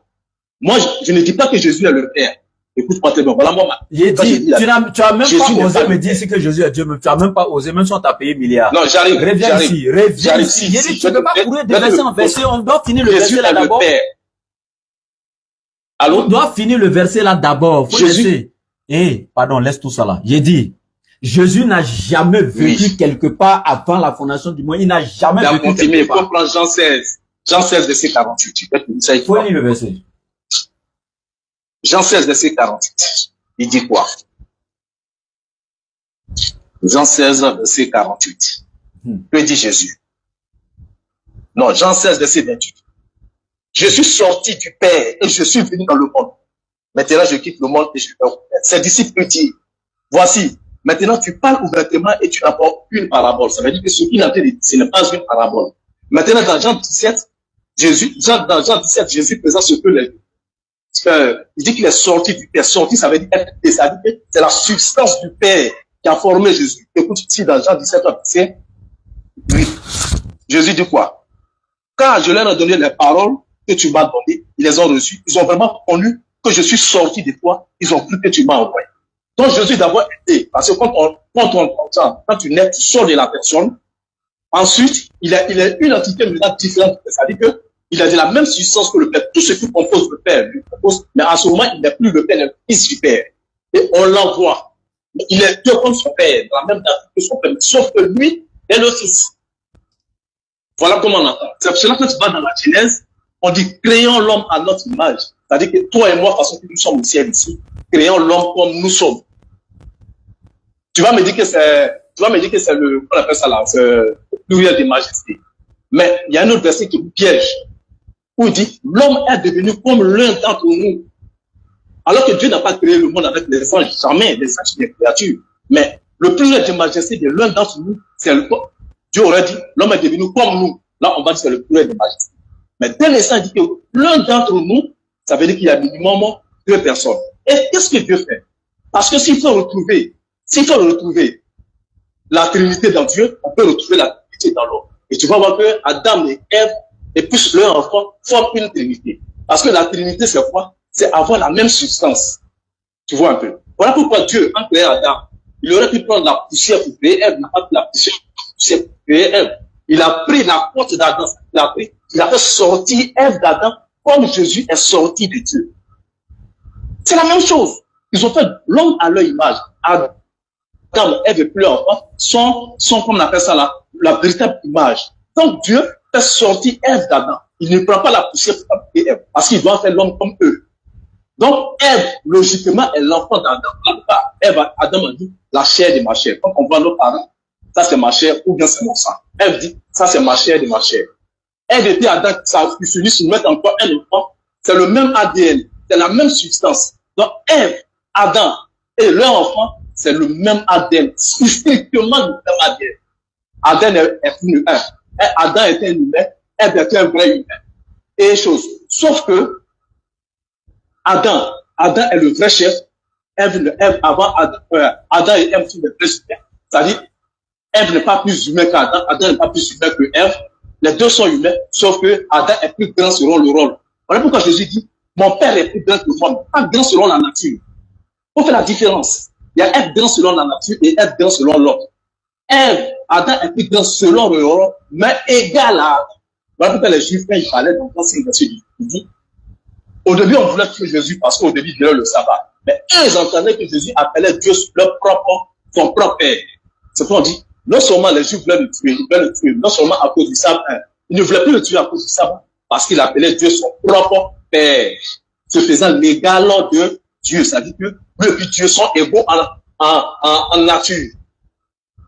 Moi, je ne dis pas que Jésus est le Père. Écoute-moi très bien. Voilà moi. Tu as même pas osé me dire ici que Jésus est Dieu. Tu n'as même pas osé, même si on t'a payé milliards. Non, j'arrive. Reviens ici. J'ai dit, tu ne peux pas courir de verset en verset. On doit finir le verset là d'abord. Allô? On doit finir le verset là d'abord. Faut laisser. Pardon, laisse tout ça là. J'ai dit, Jésus n'a jamais vécu quelque part avant la fondation du monde. Il n'a jamais vécu quelque part. Il faut prendre Jean 16. Jean 16, verset 48. Il faut lire le verset. Jean 16, verset 48. Il dit quoi? Jean 16, verset 48. Que dit Jésus? Non, Jean 16, verset 28. Je suis sorti du Père et je suis venu dans le monde. Maintenant, je quitte le monde et je vais au Père. Ses disciples disent, voici, maintenant tu parles ouvertement et tu apportes une parabole. Ça veut dire que ce qu'il a dit, ce n'est pas une parabole. Maintenant, dans Jean 17, dans Jean 17, Jésus présente ce que il dit qu'il est sorti du Père. Sorti, ça veut dire être, c'est la substance du Père qui a formé Jésus. Écoute ici dans Jean 17, verset 8. Jésus dit quoi? Quand je leur ai donné les paroles que tu m'as données, ils les ont reçues. Ils ont vraiment connu que je suis sorti de toi. Ils ont cru que tu m'as envoyé. Donc Jésus d'abord été, parce que quand tu nais, tu sors de la personne. Ensuite, il a une entité maintenant différente. C'est-à-dire que Il a de la même substance que le Père. Tout ce qui compose le Père lui compose, mais à ce moment, il n'est plus le Père, il est le Fils du Père. Et on l'envoie. Il est Dieu comme son Père, dans la même nature que son Père, sauf que lui est le Fils. Voilà comment on entend. C'est pour cela que quand tu vas dans la Genèse, on dit créons l'homme à notre image. C'est-à-dire que toi et moi, de toute façon que nous sommes au ciel ici, créons l'homme comme nous sommes. Tu vas me dire que c'est le, on appelle ça là, c'est le pluriel de majesté. Mais il y a un autre verset qui vous piège, où il dit, l'homme est devenu comme l'un d'entre nous. Alors que Dieu n'a pas créé le monde avec les anges, jamais, les anges sont des créatures. Mais le pluriel de majesté de l'un d'entre nous, c'est le corps. Dieu aurait dit, l'homme est devenu comme nous. Là, on va dire que c'est le pluriel de majesté. Mais dès l'instant, il dit que l'un d'entre nous, ça veut dire qu'il y a minimum 2 personnes. Et qu'est-ce que Dieu fait? Parce que s'il faut retrouver la Trinité dans Dieu, on peut retrouver la Trinité dans l'homme. Et tu vas voir que Adam et Ève, et plus leur enfant, forment une Trinité. Parce que la Trinité, c'est quoi? C'est avoir la même substance. Tu vois un peu. Voilà pourquoi Dieu, en créant Adam, il aurait pu prendre la poussière pour créer Ève, n'a pas pris la poussière pour créer Ève. Il a pris la côte d'Adam, il a fait sortir Ève d'Adam comme Jésus est sorti de Dieu. C'est la même chose. Ils ont fait l'homme à leur image. Adam, Ève et plus enfants sont comme on appelle ça la véritable image. Donc Dieu fait sortir Ève d'Adam. Il ne prend pas la poussière pour fabriquer Ève, parce qu'il doit faire l'homme comme eux. Donc Ève, logiquement, est l'enfant d'Adam. Adam a dit, la chair de ma chair. Quand on voit nos parents, ça c'est ma chair, ou bien c'est mon sang. Ève dit, ça c'est ma chair de ma chair. Ève et puis Adam, ça finit se mettre encore un enfant. C'est le même ADN, c'est la même substance. Donc Ève, Adam et leur enfant, c'est le même ADN, strictement le même ADN. Adam est plus un. Adam est un humain, Ève est un vrai humain. Et chose. Sauf que Adam est le vrai chef. Avant Adam et Ève sont les vrais humains. C'est-à-dire, Ève n'est pas plus humain qu'Adam, Adam n'est pas plus humain que Ève. Les deux sont humains, sauf que Adam est plus grand selon le rôle. Voilà pourquoi Jésus dit, mon père est plus grand que moi, pas grand selon la nature. On fait la différence. Il y a être grand selon la nature et être grand selon l'homme. Adam est plus grand selon le rôle, mais égal à Adam. Voilà pourquoi les Juifs, quand ils parlaient dans l'ancien verset, ils disent, au début, on voulait tuer Jésus parce qu'au début, il violait le sabbat. Mais eux, ils entendaient que Jésus appelait Dieu son propre père. C'est pourquoi on dit, non seulement les Juifs voulaient le tuer, non seulement à cause du sabbat, ils ne voulaient plus le tuer à cause du sabbat, parce qu'il appelait Dieu son propre père, se faisant l'égal de Dieu. C'est-à-dire que lui et puis Dieu sont égaux en nature.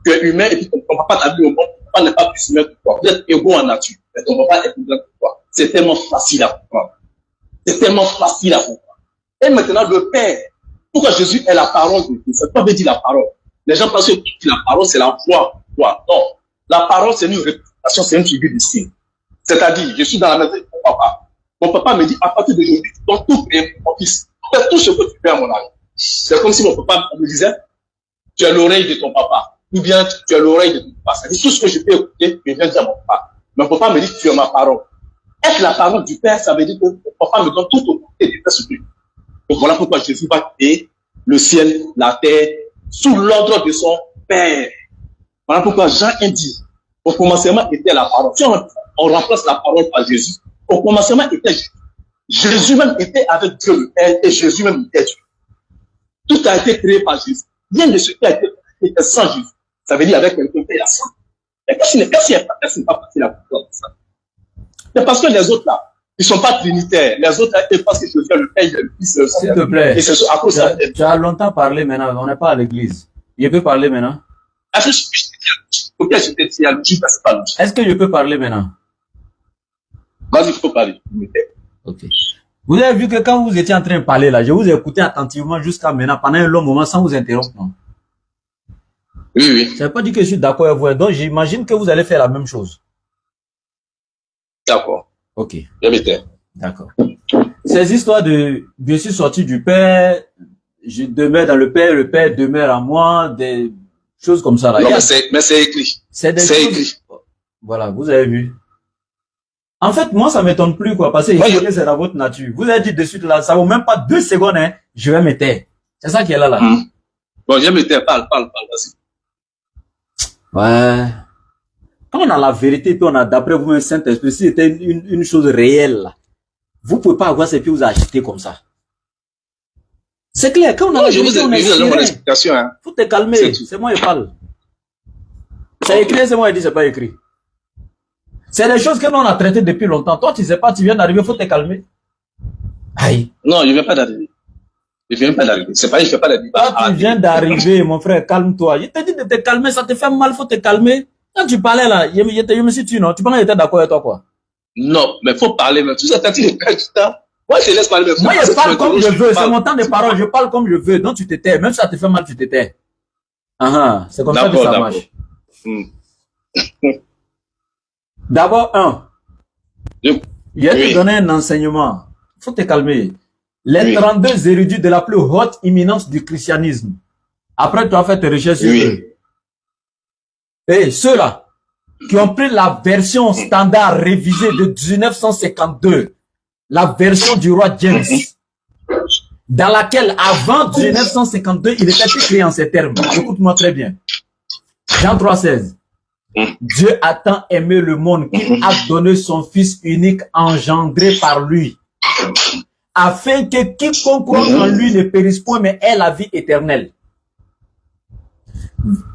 Tu es humain et puis ton papa t'a vu au monde, ton papa n'est pas plus humain que toi. Vous êtes égaux en nature, mais ton papa est plus grand que toi. C'est tellement facile à comprendre. C'est tellement facile à comprendre. Et maintenant, le Père, pourquoi Jésus est la parole de Dieu? C'est pas veut dire la parole. Les gens pensent que la parole, c'est la voix. Non. La parole, c'est une représentation, c'est une figure de signe. C'est-à-dire, je suis dans la maison de mon papa. Mon papa me dit, à partir d'aujourd'hui, tu dois tout créer pour mon fils. Fais tout ce que tu fais à mon âge. C'est comme si mon papa me disait, tu as l'oreille de ton papa. Ou bien, tu as l'oreille de ton papa. C'est-à-dire, tout ce que je peux écouter, je viens dire à mon papa. Mon papa me dit, tu as ma parole. Être la parole du Père, ça veut dire que mon papa me donne tout au côté de faire ce que je veux. Donc voilà pourquoi Jésus va créer le ciel, la terre, sous l'ordre de son Père. Voilà pourquoi Jean dit, au commencement était la parole. Si on remplace la parole par Jésus, au commencement était Jésus. Jésus même était avec Dieu le Père et Jésus même était Dieu. Tout a été créé par Jésus. Rien de ce qui a été créé sans Jésus. Ça veut dire avec quelqu'un qui est sans. Et qu'est-ce qui n'est pas facile à comprendre ça? C'est parce que les autres là, ils sont pas trinitaires. Les autres là, ils pensent que Jésus est le Père, le Fils, le S'il te plaît. Et c'est à cause de ça. Tu as longtemps parlé maintenant, on n'est pas à l'église. Je peux parler maintenant? Est-ce que je te dis à logique, c'est pas logique. Est-ce que je peux parler maintenant? Vas-y, il faut parler. Ok. Vous avez vu que quand vous étiez en train de parler là, je vous ai écouté attentivement jusqu'à maintenant, pendant un long moment, sans vous interrompre, non? Oui. Ça veut pas dire que je suis d'accord avec vous. Donc, j'imagine que vous allez faire la même chose. D'accord. Ok. D'accord. Ces histoires de je suis sorti du Père, je demeure dans le Père demeure en moi, des choses comme ça là. Non, mais c'est écrit. C'est écrit. Voilà, vous avez vu. En fait, moi, ça m'étonne plus, quoi, parce que c'est dans votre nature. Vous avez dit de suite là, ça vaut même pas 2 secondes, hein, je vais me taire. C'est ça qui est là. Bon, je vais me taire, parle, vas-y. Ouais. quand on a la vérité, puis on a d'après vous un Saint-Esprit, si c'était une chose réelle, là, vous ne pouvez pas avoir ces pieds vous acheter comme ça. C'est clair, quand on a la vérité, on est sérieux. Hein. Faut te calmer, c'est moi qui parle. C'est écrit, c'est moi qui dis, c'est pas écrit. C'est des choses que nous on a traitées depuis longtemps. Toi, tu sais pas, tu viens d'arriver, faut te calmer. Aïe. Non, je viens pas d'arriver. Je viens pas d'arriver. C'est pas, je fais pas de débat. Toi, tu viens d'arriver, mon frère, calme-toi. Je t'ai dit de te calmer, ça te fait mal, faut te calmer. Quand tu parlais là, je me suis dit, non, tu penses que j'étais d'accord avec toi, quoi? Non, mais faut parler, mais tout ça, quand tu perds du temps. Moi, je te laisse parler. Moi, je parle comme je veux, c'est mon temps de parole, je parle comme je veux, donc tu te tais. Même si ça te fait mal, tu te tais. C'est comme ça que ça marche. D'abord, je vais te donner un enseignement. Faut te calmer. Les 32 érudits de la plus haute imminence du christianisme. Après, tu as fait tes recherches sur eux. Et ceux-là qui ont pris la version standard révisée de 1952, la version du roi James, dans laquelle, avant 1952, il était écrit en ces termes. Écoute-moi très bien. Jean 3,16. Dieu a tant aimé le monde qu'il a donné son Fils unique engendré par lui, afin que quiconque croit en lui ne périsse point, mais ait la vie éternelle.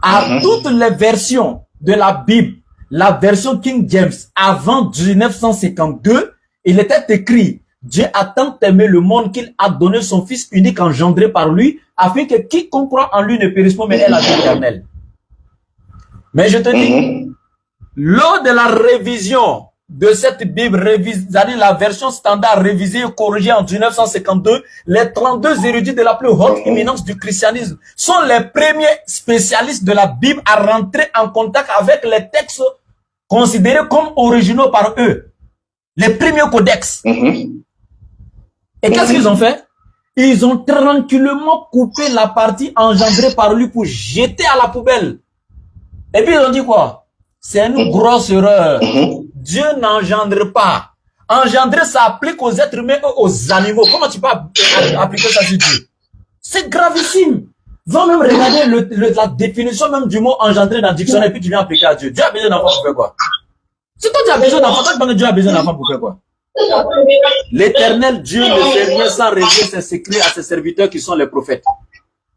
À toutes les versions de la Bible, la version King James, avant 1952, il était écrit, Dieu a tant aimé le monde qu'il a donné son Fils unique engendré par lui, afin que quiconque croit en lui ne périsse pas, mais ait la vie éternelle. Mais je te dis, lors de la révision de cette Bible révisée, c'est-à-dire la version standard révisée et corrigée en 1952, les 32 érudits de la plus haute imminence du christianisme sont les premiers spécialistes de la Bible à rentrer en contact avec les textes considérés comme originaux par eux. Les premiers codex. Et qu'est-ce qu'ils ont fait? Ils ont tranquillement coupé la partie engendrée par lui pour jeter à la poubelle. Et puis ils ont dit quoi? C'est une grosse erreur. Dieu n'engendre pas. Engendrer, ça applique aux êtres humains et aux animaux. Comment tu peux appliquer ça sur Dieu? C'est gravissime. Va même regarder la définition même du mot engendrer dans le dictionnaire et puis tu viens appliquer à Dieu. Dieu a besoin d'enfants pour faire quoi? Si toi tu as besoin d'enfants, toi tu penses que Dieu a besoin d'enfants pour faire quoi? L'éternel Dieu ne fait rien sans révéler ses secrets à ses serviteurs qui sont les prophètes.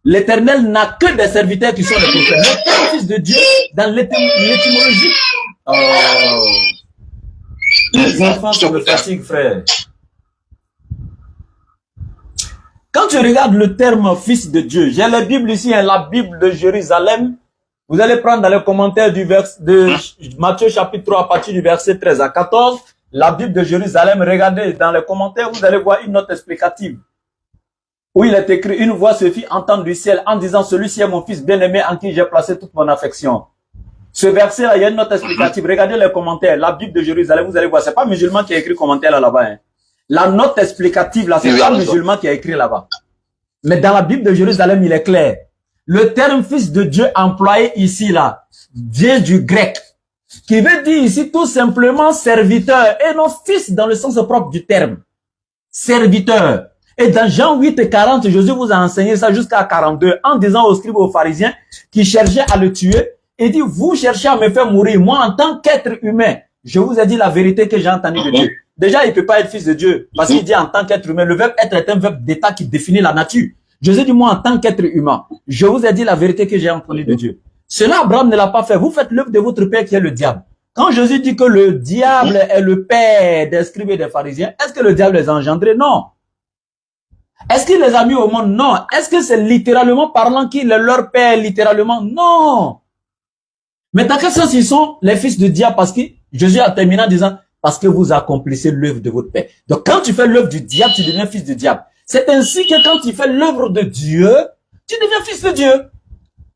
L'éternel n'a que des serviteurs qui sont les prophètes. Le Fils de Dieu, dans l'étymologie. Les enfants sont me fatiguent, frère. Quand tu regardes le terme Fils de Dieu, j'ai la Bible ici, hein, la Bible de Jérusalem. Vous allez prendre dans les commentaires de Matthieu chapitre 3 à partir du verset 13 à 14. La Bible de Jérusalem, regardez dans les commentaires, vous allez voir une note explicative. Où il est écrit, une voix se fit entendre du ciel en disant, celui-ci est mon fils bien-aimé en qui j'ai placé toute mon affection. Ce verset-là, il y a une note explicative. Regardez les commentaires. La Bible de Jérusalem, vous allez voir, c'est pas musulman qui a écrit commentaire là-bas. Hein. La note explicative, là, c'est pas musulman qui a écrit là-bas. Mais dans la Bible de Jérusalem, il est clair. Le terme fils de Dieu employé ici, là, vient du grec, qui veut dire ici tout simplement serviteur, et non fils dans le sens propre du terme. Serviteur. Et dans Jean 8 et 40, Jésus vous a enseigné ça jusqu'à 42, en disant aux scribes et aux pharisiens qui cherchaient à le tuer, il dit, vous cherchez à me faire mourir. Moi, en tant qu'être humain, je vous ai dit la vérité que j'ai entendue de Dieu. Déjà, il ne peut pas être fils de Dieu, parce qu'il dit en tant qu'être humain. Le verbe être est un verbe d'état qui définit la nature. Jésus dit, moi, en tant qu'être humain, je vous ai dit la vérité que j'ai entendue de Dieu. Cela, Abraham ne l'a pas fait. Vous faites l'œuvre de votre père qui est le diable. Quand Jésus dit que le diable est le père des scribes et des pharisiens, est-ce que le diable les a engendrés? Non. Est-ce qu'il les a mis au monde? Non. Est-ce que c'est littéralement parlant qu'il est leur père littéralement? Non. Mais dans quel sens ils sont les fils de diable? Parce que Jésus a terminé en disant, parce que vous accomplissez l'œuvre de votre père. Donc quand tu fais l'œuvre du diable, tu deviens fils de diable. C'est ainsi que quand tu fais l'œuvre de Dieu, tu deviens fils de Dieu.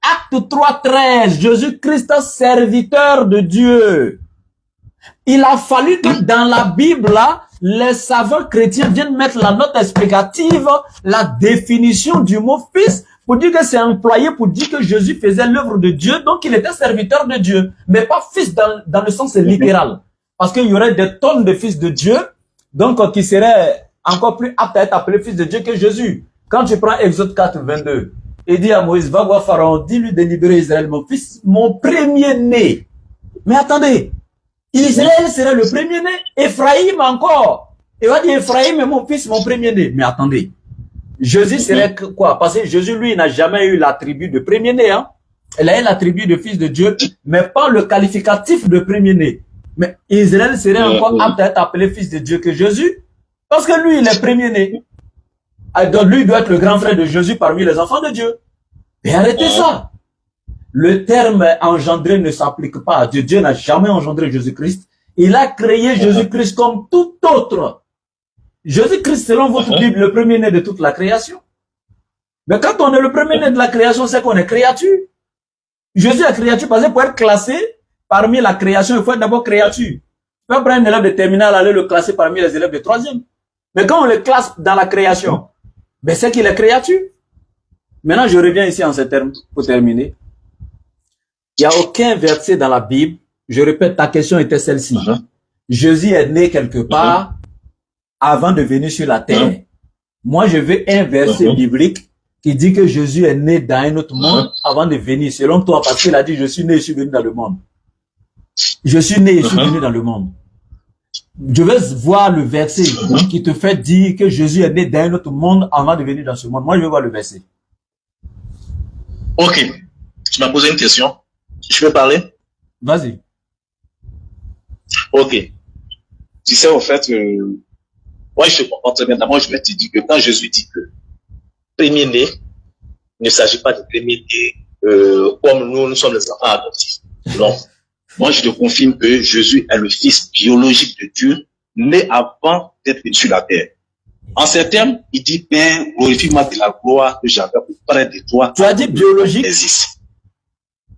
Acte 3:13, Jésus-Christ, serviteur de Dieu. Il a fallu que dans la Bible, là, les savants chrétiens viennent mettre la note explicative, la définition du mot fils, pour dire que c'est employé pour dire que Jésus faisait l'œuvre de Dieu, donc il était serviteur de Dieu, mais pas fils dans le sens littéral. Parce qu'il y aurait des tonnes de fils de Dieu, donc qui seraient encore plus aptes à être appelés fils de Dieu que Jésus. Quand tu prends Exode 4:22, il dit à Moïse, va voir Pharaon, dis-lui de libérer Israël, mon fils, mon premier-né. Mais attendez, Israël serait le premier-né. Ephraïm encore. Il va dire Ephraïm est mon fils, mon premier-né. Mais attendez, Jésus serait quoi? Parce que Jésus, lui, n'a jamais eu l'attribut de premier-né. Hein? Il a eu l'attribut de fils de Dieu, mais pas le qualificatif de premier-né. Mais Israël serait encore apte à être appelé fils de Dieu que Jésus, parce que lui, il est premier-né. Donc lui doit être le grand frère de Jésus parmi les enfants de Dieu. Et arrêtez ça. Le terme engendré ne s'applique pas à Dieu. Dieu n'a jamais engendré Jésus-Christ. Il a créé Jésus-Christ comme tout autre. Jésus-Christ, selon votre Bible, le premier-né de toute la création. Mais quand on est le premier-né de la création, c'est qu'on est créature. Jésus est créature parce que pour être classé parmi la création, il faut être d'abord créature. Tu peux prendre un élève de terminale, aller le classer parmi les élèves de troisième. Mais quand on le classe dans la création, ben c'est qu'il est créature. Maintenant, je reviens ici en ces termes pour terminer. Il n'y a aucun verset dans la Bible. Je répète, ta question était celle-ci. Jésus est né quelque part avant de venir sur la terre. Moi, je veux un verset biblique qui dit que Jésus est né dans un autre monde avant de venir. Selon toi, parce qu'il a dit, je suis né et je suis venu dans le monde. Je suis né et je suis venu dans le monde. Je veux voir le verset qui te fait dire que Jésus est né dans un autre monde avant de venir dans ce monde. Moi, je veux voir le verset. Ok. Tu m'as posé une question. Je peux parler? Vas-y. Ok. Tu sais, en fait, moi, je comprends très bien. D'abord, je vais te dire que quand Jésus dit que premier-né, il ne s'agit pas de premier-né comme nous sommes les enfants adoptifs. Non. Moi, je te confirme que Jésus est le fils biologique de Dieu, né avant d'être sur la terre. En ces termes, il dit, Père, glorifie-moi de la gloire que j'avais auprès de toi. Tu as dit biologique?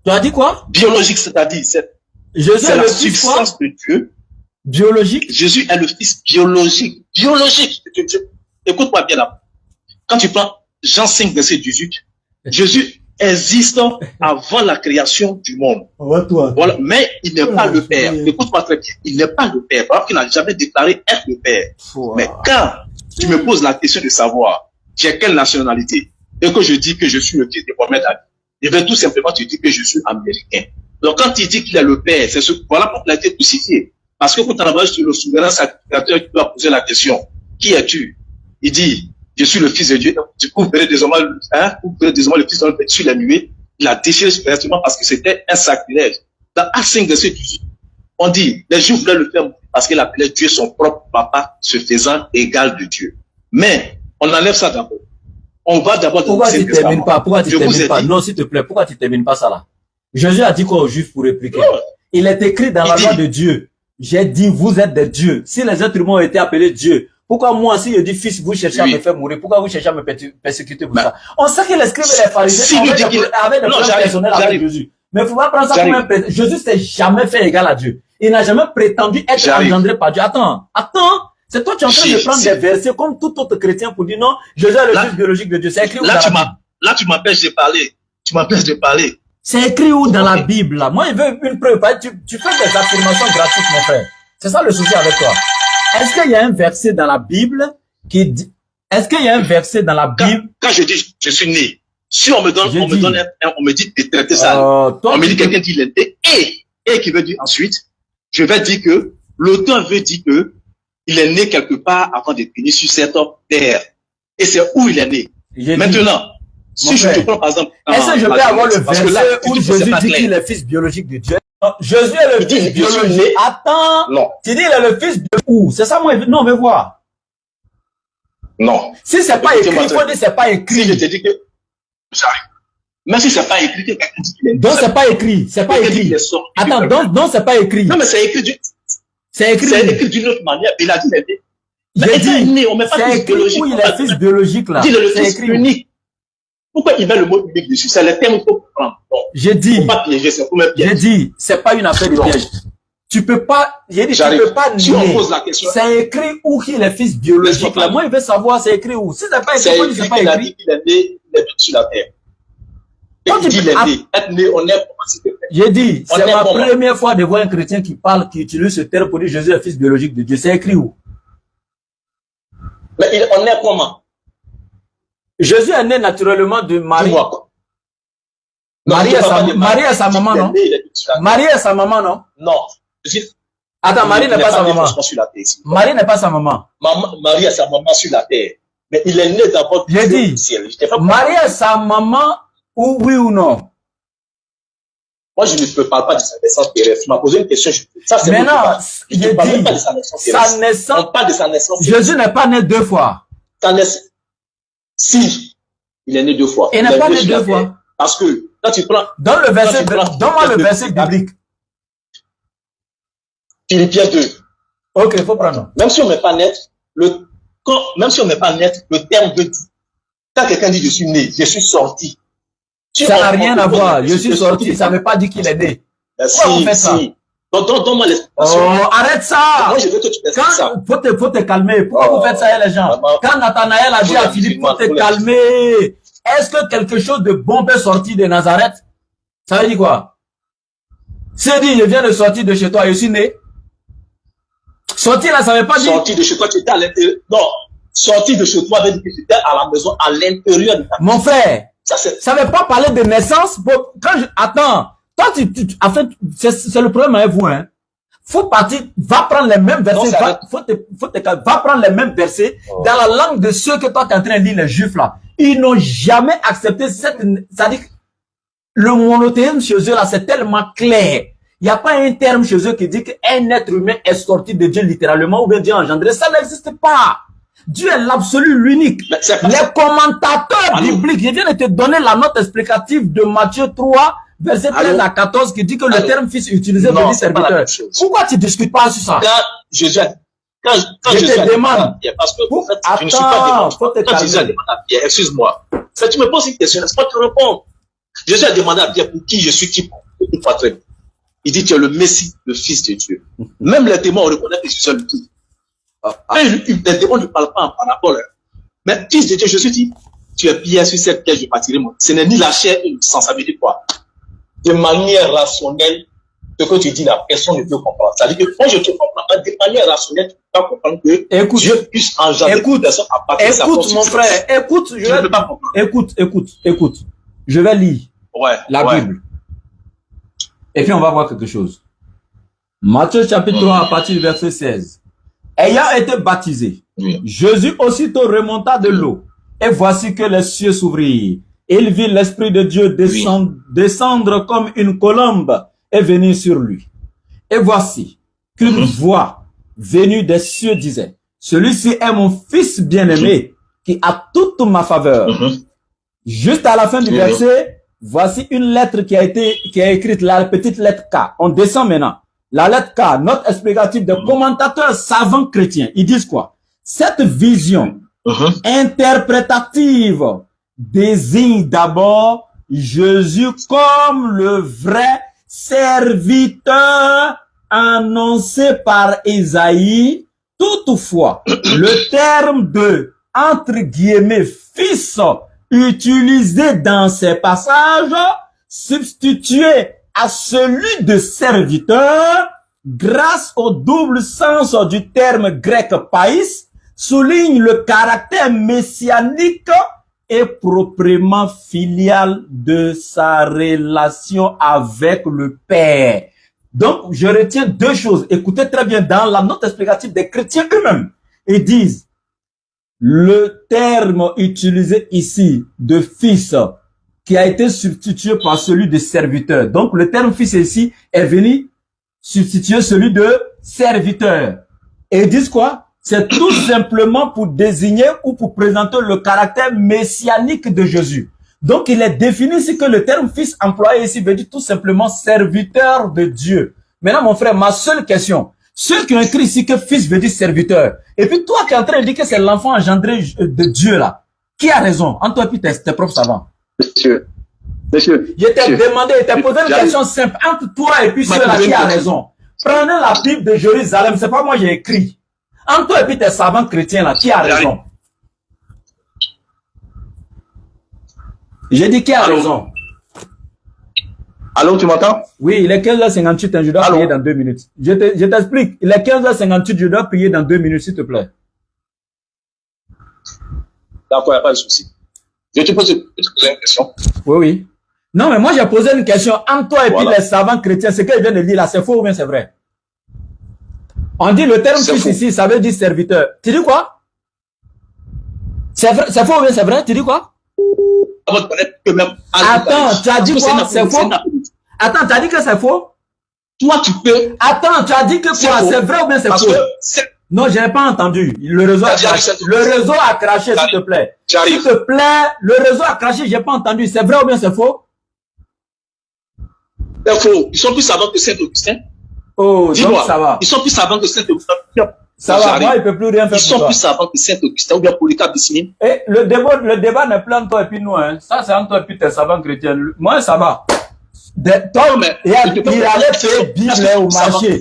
Tu as dit quoi? Biologique, c'est-à-dire, c'est la substance de Dieu. Biologique? Jésus est le fils biologique. Biologique. Écoute-moi bien là. Quand tu prends Jean 5, verset 18, Jésus existe avant la création du monde. Voilà. Mais il n'est pas le Père. Écoute-moi très bien. Il n'est pas le Père. Alors qu'il n'a jamais déclaré être le Père. Mais quand tu me poses la question de savoir j'ai quelle nationalité et que je dis que je suis le fils de Mohamed Ali, je vais tout simplement te dire que je suis américain. Donc quand il dit qu'il est le Père, c'est voilà pourquoi il a été crucifié. Parce que quand on va sur le souverain sacrificateur qui doit poser la question, qui es-tu? Il dit, je suis le fils de Dieu. Du coup, vous verrez désormais, le fils de Dieu sur la nuée. Il a déchiré spirituellement parce que c'était un sacrilège. Dans Actes 5, verset 18, on dit, les Juifs voulaient le faire parce qu'il appelait Dieu son propre papa, se faisant égal de Dieu. Mais, on enlève ça d'abord. On va d'abord... Pourquoi tu ne termines pas? Pourquoi tu termines pas? Non, s'il te plaît, pourquoi tu ne termines pas ça là? Jésus a dit quoi aux Juifs pour répliquer? Il est écrit dans la loi de Dieu. J'ai dit, vous êtes des dieux. Si les êtres humains ont été appelés dieux, pourquoi moi, si je dis fils, vous cherchez à me faire mourir? Pourquoi vous cherchez à me persécuter pour ça? On sait que les scribes et les pharisiens avaient des problèmes personnels avec Jésus. Mais il ne faut pas prendre ça comme un prétexte. Jésus s'est jamais fait égal à Dieu. Il n'a jamais prétendu être engendré par Dieu. Attends. C'est toi qui es en train de prendre des versets comme tout autre chrétien pour dire non, Jésus est le fils biologique de Dieu. C'est écrit où? Là, tu m'empêches de parler. C'est écrit où dans la Bible, là? Moi, je veux une preuve. Tu fais des affirmations gratuites, mon frère. C'est ça le souci avec toi. Est-ce qu'il y a un verset dans la Bible qui dit, quand je dis, je suis né, si on me dit de traiter ça, on me dit quelqu'un dit il est né, et qui veut dire ensuite, je vais dire que l'auteur veut dire que il est né quelque part avant de venir sur cette terre. Et c'est où il est né. Maintenant, si je te prends par exemple... Est-ce que je peux avoir le verset où Jésus dit qu'il est fils biologique de Dieu? Jésus est le fils biologique. Attends. Non. Tu dis il est le fils biologique. Où? C'est ça, moi. Non, mais voir. Non. Si c'est pas écrit, il faut dire c'est pas écrit. Si je te dis que... Même si c'est pas écrit, quelqu'un dit qu'il est... Donc c'est pas écrit. C'est pas écrit. Attends, donc c'est pas écrit. Non, mais c'est écrit d'une autre manière. Il a dit il est né. J'ai dit, c'est écrit où il est fils biologique là. C'est écrit unique. Pourquoi il met le mot unique dessus? C'est le terme qu'il faut prendre. J'ai dit, faut pas piéger, c'est pour me piéger. J'ai dit, c'est pas une affaire de piège. Tu peux pas, j'ai dit, tu peux pas nier. Si on pose la question. C'est écrit où qu'il est fils biologique là. Moi, il veut savoir c'est écrit où. Si c'est pas écrit, c'est pas écrit. Il a dit qu'il est né, il est sur la terre. Il dit il est né. Être né, on est J'ai dit, c'est ma première fois de voir un chrétien qui parle, qui utilise ce terme pour dire Jésus est fils biologique de Dieu. C'est écrit où? Mais on est comment? Jésus est né naturellement de Marie. Marie est sa maman, non? Marie est sa maman, non? Non. Attends, Marie n'est pas sa maman. Marie n'est pas sa maman. Marie est sa maman sur la terre. Mais il est né d'abord J'ai dit, Marie est sa maman, ou oui ou non? Moi, je ne peux parler pas de sa naissance terrestre. Tu m'as posé une question. Mais non, j'ai dit, sa naissance. On parle de sa naissance. Jésus n'est pas né 2 fois. Sa naissance. Si, il est né 2 fois. Il n'est pas né 2 fois. Parce que, quand tu prends. Donne-moi le verset biblique. Philippiens 2. Ok, il faut prendre. Même si on ne met pas net, le terme de dit. Quand quelqu'un dit je suis né, je suis sorti. Ça n'a rien à voir. Je suis sorti, ça ne veut pas dire qu'il est né. Pourquoi vous faites ça? Donne-moi l'explication. Oh, arrête ça! Moi, je veux que tu expliques ça. Faut te calmer. Pourquoi vous faites ça, les gens? Quand Nathanaël a dit à Philippe, faut te calmer. Est-ce que quelque chose de bon peut sortir de Nazareth? Ça veut dire quoi? C'est dit, je viens de sortir de chez toi, je suis né. Sortir là, ça veut pas dire. Sortir de chez toi, tu étais à l'intérieur. Non. Sortir de chez toi veut dire que tu étais à la maison, à l'intérieur de ta maison. Mon frère. Ça ne veut pas parler de naissance. Attends, toi, en fait, c'est le problème avec vous, hein. Faut partir, va prendre les mêmes versets, va prendre les mêmes versets dans la langue de ceux que toi, tu es en train de lire, les juifs, là. Ils n'ont jamais accepté c'est-à-dire, le monothéisme chez eux, là, c'est tellement clair. Il n'y a pas un terme chez eux qui dit qu'un être humain est sorti de Dieu littéralement ou bien Dieu engendré. Ça n'existe pas. Dieu est l'absolu, l'unique. Les commentateurs bibliques, je viens de te donner la note explicative de Matthieu 3, verset 13 à 14, qui dit que le terme fils utilisé veut dire serviteur. Pourquoi tu ne discutes pas sur ça? Je te demande. Parce que, en fait, je ne suis pas quand Jésus a demandé à Pierre, excuse-moi. Tu me poses une question, n'est-ce pas te répondre? Jésus a demandé à Pierre pour qui je suis qui pour très. Il dit, tu es le Messie, le Fils de Dieu. Même les témoins, on reconnaît que Jésus est le Fils. Les démons ne parlent pas en parabole. Mais Fils de Dieu, je suis dit, tu es Pierre sur cette pierre, je bâtirai mon. Ce n'est ni la chair ni le sang, ça veut dire quoi? De manière rationnelle, ce que tu dis là, personne ne peut comprendre. Ça veut dire que moi je te comprends, de manière rationnelle, tu peux pas comprendre que Dieu puisse engendrer une personne à partir de sa Écoute, mon frère, écoute, écoute. Je vais lire la Bible. Et puis on va voir quelque chose. Matthieu chapitre 3 à partir du verset 16. Ayant été baptisé, Jésus aussitôt remonta de l'eau. Et voici que les cieux s'ouvrirent. Il vit l'Esprit de Dieu descendre comme une colombe et venir sur lui. Et voici qu'une voix venue des cieux disait, celui-ci est mon fils bien-aimé qui a toute ma faveur. Juste à la fin du verset, voici une lettre qui est écrite, la petite lettre K. On descend maintenant. La lettre K, note explicative de commentateurs savants chrétiens. Ils disent quoi? Cette vision interprétative désigne d'abord Jésus comme le vrai serviteur annoncé par Isaïe. Toutefois, le terme de, entre guillemets, fils utilisé dans ces passages, substitué à celui de serviteur, grâce au double sens du terme grec païs, souligne le caractère messianique et proprement filial de sa relation avec le Père. Donc, je retiens 2 choses. Écoutez très bien dans la note explicative des chrétiens eux-mêmes. Ils disent, le terme utilisé ici de fils qui a été substitué par celui de serviteur. Donc, le terme fils ici est venu substituer celui de serviteur. Et ils disent quoi? C'est tout simplement pour désigner ou pour présenter le caractère messianique de Jésus. Donc, il est défini ici que le terme fils employé ici veut dire tout simplement serviteur de Dieu. Maintenant, mon frère, ma seule question, ceux qui ont écrit ici que fils veut dire serviteur, et puis toi qui es en train de dire que c'est l'enfant engendré de Dieu là, qui a raison? Entre toi et puis tes propres savants. Monsieur. Je t'ai demandé, je t'ai posé une question simple. Entre toi et puis ceux-là qui a raison. Prenez la Bible de Jérusalem, c'est pas moi j'ai écrit. Entre toi et puis tes savants chrétiens là, qui a raison? J'ai dit qui a raison? Allô, tu m'entends? Oui, il est 15h58, je dois prier dans 2 minutes. Je t'explique, il est 15h58, je dois prier dans 2 minutes, s'il te plaît. D'accord, il n'y a pas de souci. Je te pose une question. Oui. Non, mais moi, j'ai posé une question. Entre toi et puis les savants chrétiens, ce qu'ils viennent de dire là, c'est faux ou bien c'est vrai? On dit le terme fils ici, ça veut dire serviteur. Tu dis quoi? C'est faux ou bien c'est vrai? Tu dis quoi? Attends, tu as dit quoi? C'est faux? Attends, tu as dit que c'est faux? Toi, tu peux. Attends, tu as dit que quoi? C'est vrai ou bien c'est faux? Non, je n'ai pas entendu. Le réseau a craché. Le réseau a craché, s'il te plaît. S'il te plaît, le réseau a craché, je n'ai pas entendu. C'est vrai ou bien c'est faux? C'est faux. Ils sont plus savants que Saint-Augustin. Oh, donc ça va. Ils sont plus savants que Saint-Augustin. Ça va, moi, il ne peut plus rien faire. Ils sont plus savants que Saint-Augustin ou bien Polycarpe de Smyrne. Et le débat n'est plus entre toi et puis nous. Hein. Ça, c'est entre toi et puis tes savants chrétiens. Moi, ça va. Tom, il allait faire Bible au marché.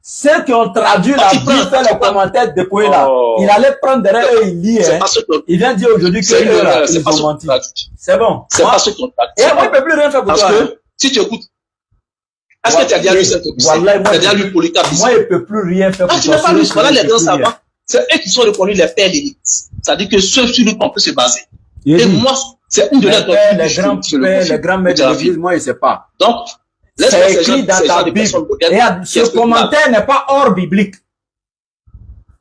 Ceux qui ont traduit la Bible, fait les commentaires dépouillés là. Il allait prendre derrière eux, il lit. Hein. Il vient dire aujourd'hui qu'ils ont menti. C'est bon. C'est pas ce qu'on traduit. Et moi, il ne peut plus rien faire pour toi. Parce que, si tu écoutes, est-ce que tu as déjà lu Saint-Augustin? Tu as déjà lu Polycarpe? Moi, il ne peut plus rien faire pour toi. Tu n'as pas lu, voilà les grands savants. C'est eux qui sont reconnus les pères d'élite. C'est-à-dire que ceux sur lesquels on peut se baser. Et moi, c'est une de leurs doctrines. Les grands maîtres de l'église, moi, je ne sais pas. Donc, c'est écrit dans ta Bible. Et ce commentaire n'est pas hors biblique.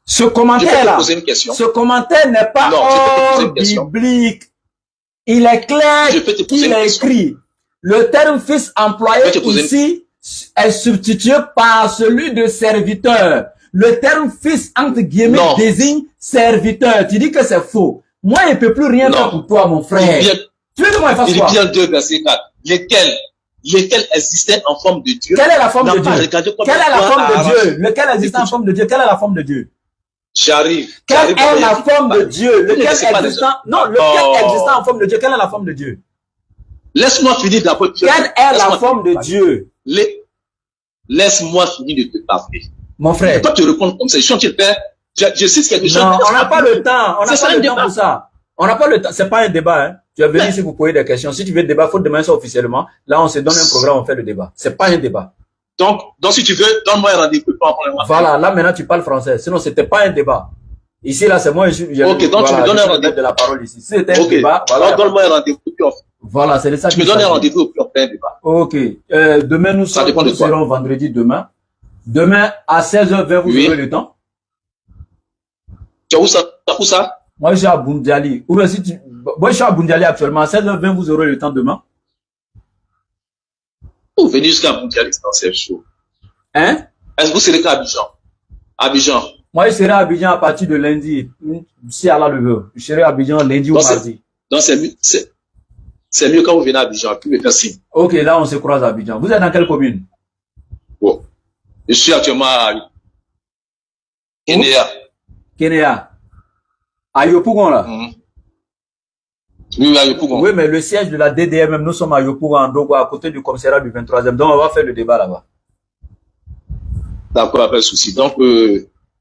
Ce commentaire-là, ce commentaire n'est pas hors biblique. Il est clair qu'il est écrit. Le terme fils employé ici est substitué par celui de serviteur. Le terme fils, entre guillemets, désigne serviteur. Tu dis que c'est faux. Moi, il ne peut plus rien faire pour toi, mon frère. Tu veux que moi, il fasse quoi? Il y a 2 versets 4. Lesquels existaient en forme de Dieu. Quelle est la forme de Dieu? Quelle est la forme de Dieu? Lequel existait en forme de Dieu? Quelle est la forme de Dieu? J'arrive. Quelle est la forme de Dieu? Lequel existant? Non, lequel existant en forme de Dieu? Quelle est la forme de Dieu? Laisse-moi finir d'abord. Quelle est la forme de Dieu? Laisse-moi finir de te parler. Mon frère. Toi, tu réponds comme ça. Je suis en train de faire. Je cite quelque chose. Non, on n'a pas le temps. On n'a pas le temps pour ça. On n'a pas le temps. C'est pas un débat, hein. Tu es venu ici pour poser des questions. Si tu veux le débat, il faut demander ça officiellement. Là, on se donne un programme, on fait le débat. C'est pas un débat. Donc, si tu veux, donne-moi un rendez-vous. Voilà, là, maintenant, tu parles français. Sinon, c'était pas un débat. Ici, là, c'est moi, ok, donc tu me donnes un rendez-vous. De la parole ici. Si c'était un débat, voilà. Alors, donne-moi un rendez-vous. Voilà, c'est ça. Tu me donnes un rendez-vous au plus on fait un débat. Ok. Demain, nous serons vendredi demain. Demain, à 16h20, vous aurez le temps. Tu es où ça? Moi, je suis à Bundiali. Moi, je suis à Bundiali actuellement. À 16h20, vous aurez le temps demain. Vous venez jusqu'à Bundiali, c'est chaud. Hein? Est-ce que vous serez qu'à Abidjan? Moi, je serai à Abidjan à partir de lundi. Si Allah le veut. Je serai à Abidjan lundi ou mardi. Donc, c'est mieux quand vous venez à Abidjan. Puis me faire signe. Ok, là, on se croise à Abidjan. Vous êtes dans quelle commune? Bon. Je suis actuellement à Kenya. Kenya. À Yopougon, là? Oui, à Yopougon. Oui, mais le siège de la DDM, nous sommes à Yopougon, en Dogo, à côté du commissariat du 23e. Donc, on va faire le débat là-bas. D'accord, pas de souci. Donc,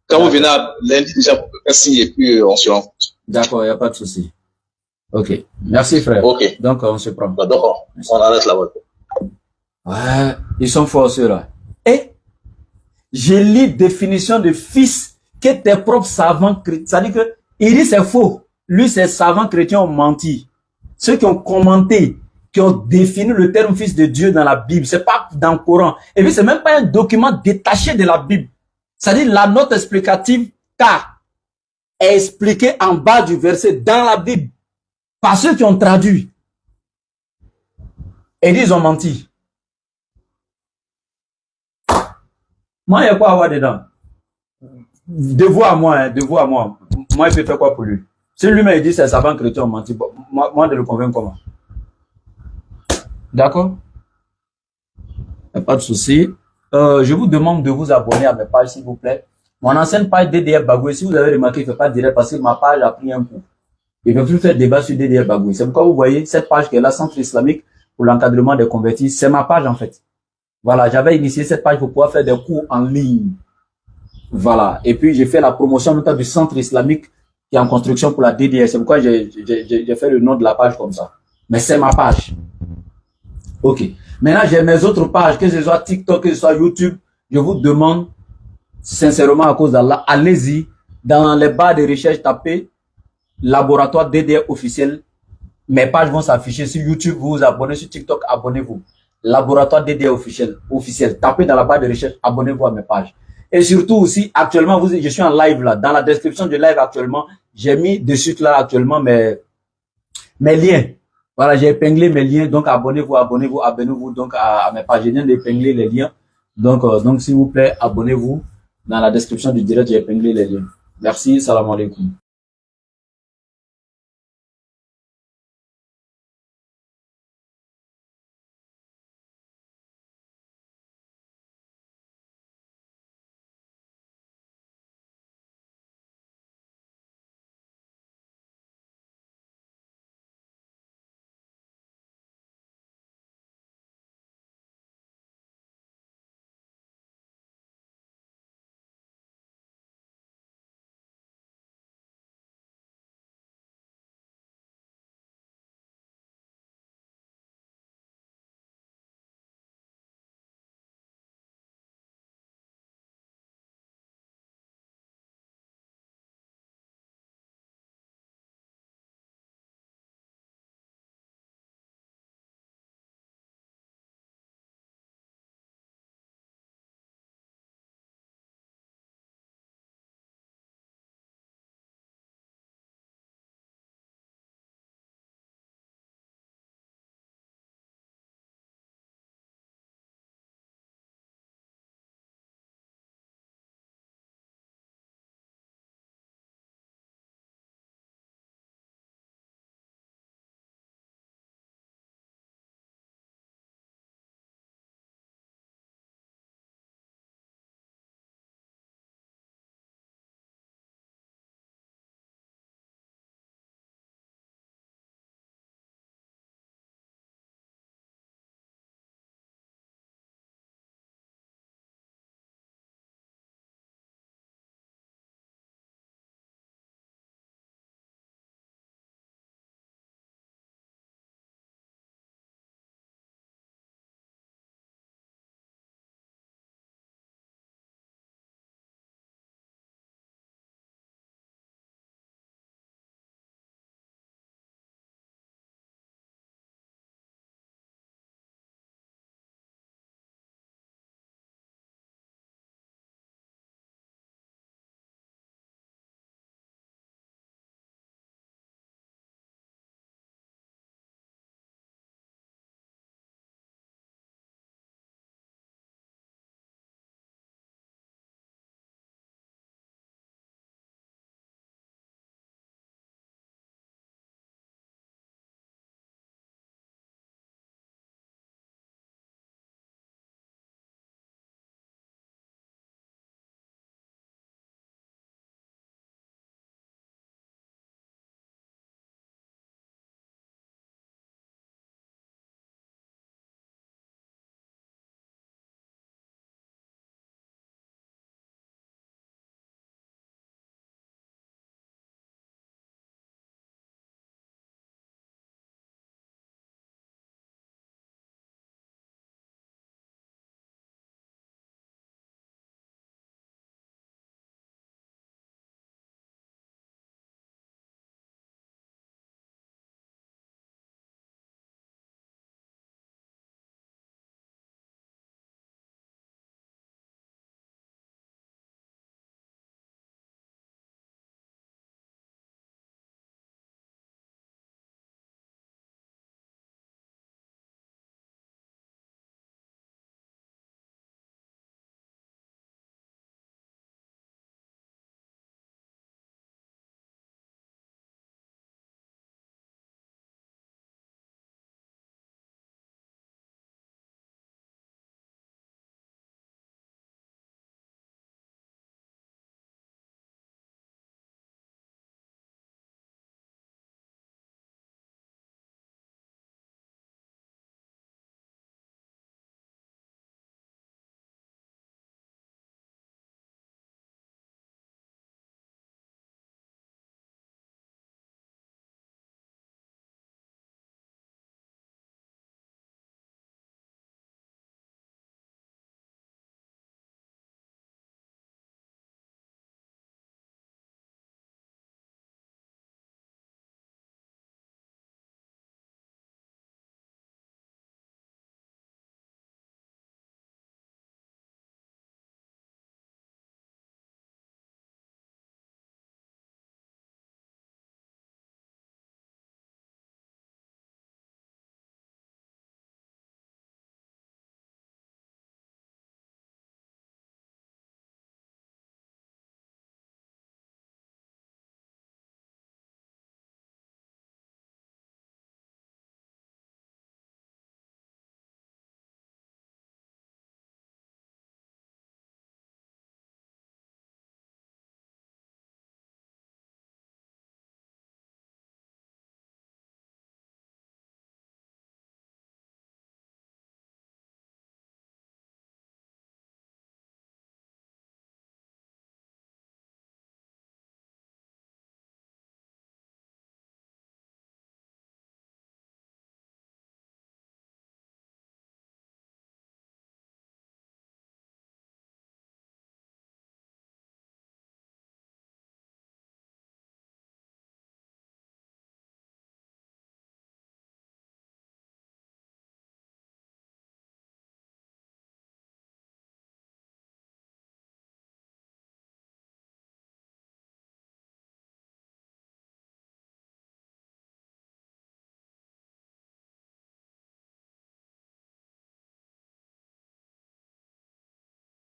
quand vous venez à lundi, déjà, vous pouvez signer et puis on se rencontre. D'accord, il n'y a pas de souci. Ok. Merci, frère. Ok. Donc, on se prend. D'accord. On arrête là-bas. Ouais, ils sont forts, ceux-là. Et, j'ai lu définition de fils que tes propres savants chrétiens. C'est-à-dire que, il dit c'est faux. Lui, ses savants chrétiens ont menti. Ceux qui ont commenté, qui ont défini le terme fils de Dieu dans la Bible, c'est pas dans le Coran. Et puis, c'est même pas un document détaché de la Bible. C'est-à-dire, la note explicative K est expliquée en bas du verset dans la Bible par ceux qui ont traduit. Et ils ont menti. Moi, il y a quoi à voir dedans? De vous à moi, hein, de vous à moi. Moi, il peut faire quoi pour lui? Si lui-même dit c'est savant chrétien ont menti, moi, de le convaincre comment? D'accord? Pas de souci. Je vous demande de vous abonner à mes pages, s'il vous plaît. Mon ancienne page DDR Bagoui, si vous avez remarqué, il ne fait pas direct parce que ma page a pris un coup. Il ne peut plus faire débat sur DDR Bagoui. C'est pourquoi vous voyez cette page qui est là, Centre islamique pour l'encadrement des convertis. C'est ma page en fait. Voilà, j'avais initié cette page pour pouvoir faire des cours en ligne. Voilà. Et puis, j'ai fait la promotion notamment du Centre islamique qui est en construction pour la DDR. C'est pourquoi j'ai fait le nom de la page comme ça. Mais c'est ma page. Ok. Maintenant, j'ai mes autres pages, que ce soit TikTok, que ce soit YouTube. Je vous demande, sincèrement, à cause d'Allah, allez-y. Dans les barres de recherche, tapez laboratoire DDR officiel. mes pages vont s'afficher sur YouTube, vous vous abonnez, sur TikTok, abonnez-vous. Laboratoire DDA officiel. Tapez dans la barre de recherche, abonnez-vous à mes pages. Et surtout aussi, actuellement, je suis en live là. Dans la description du live actuellement, j'ai mis dessus là actuellement mes liens. Voilà, j'ai épinglé mes liens. Donc, abonnez-vous donc à mes pages. Je viens d'épingler les liens. Donc, s'il vous plaît, abonnez-vous. Dans la description du direct, j'ai épinglé les liens. Merci, salam alaikum.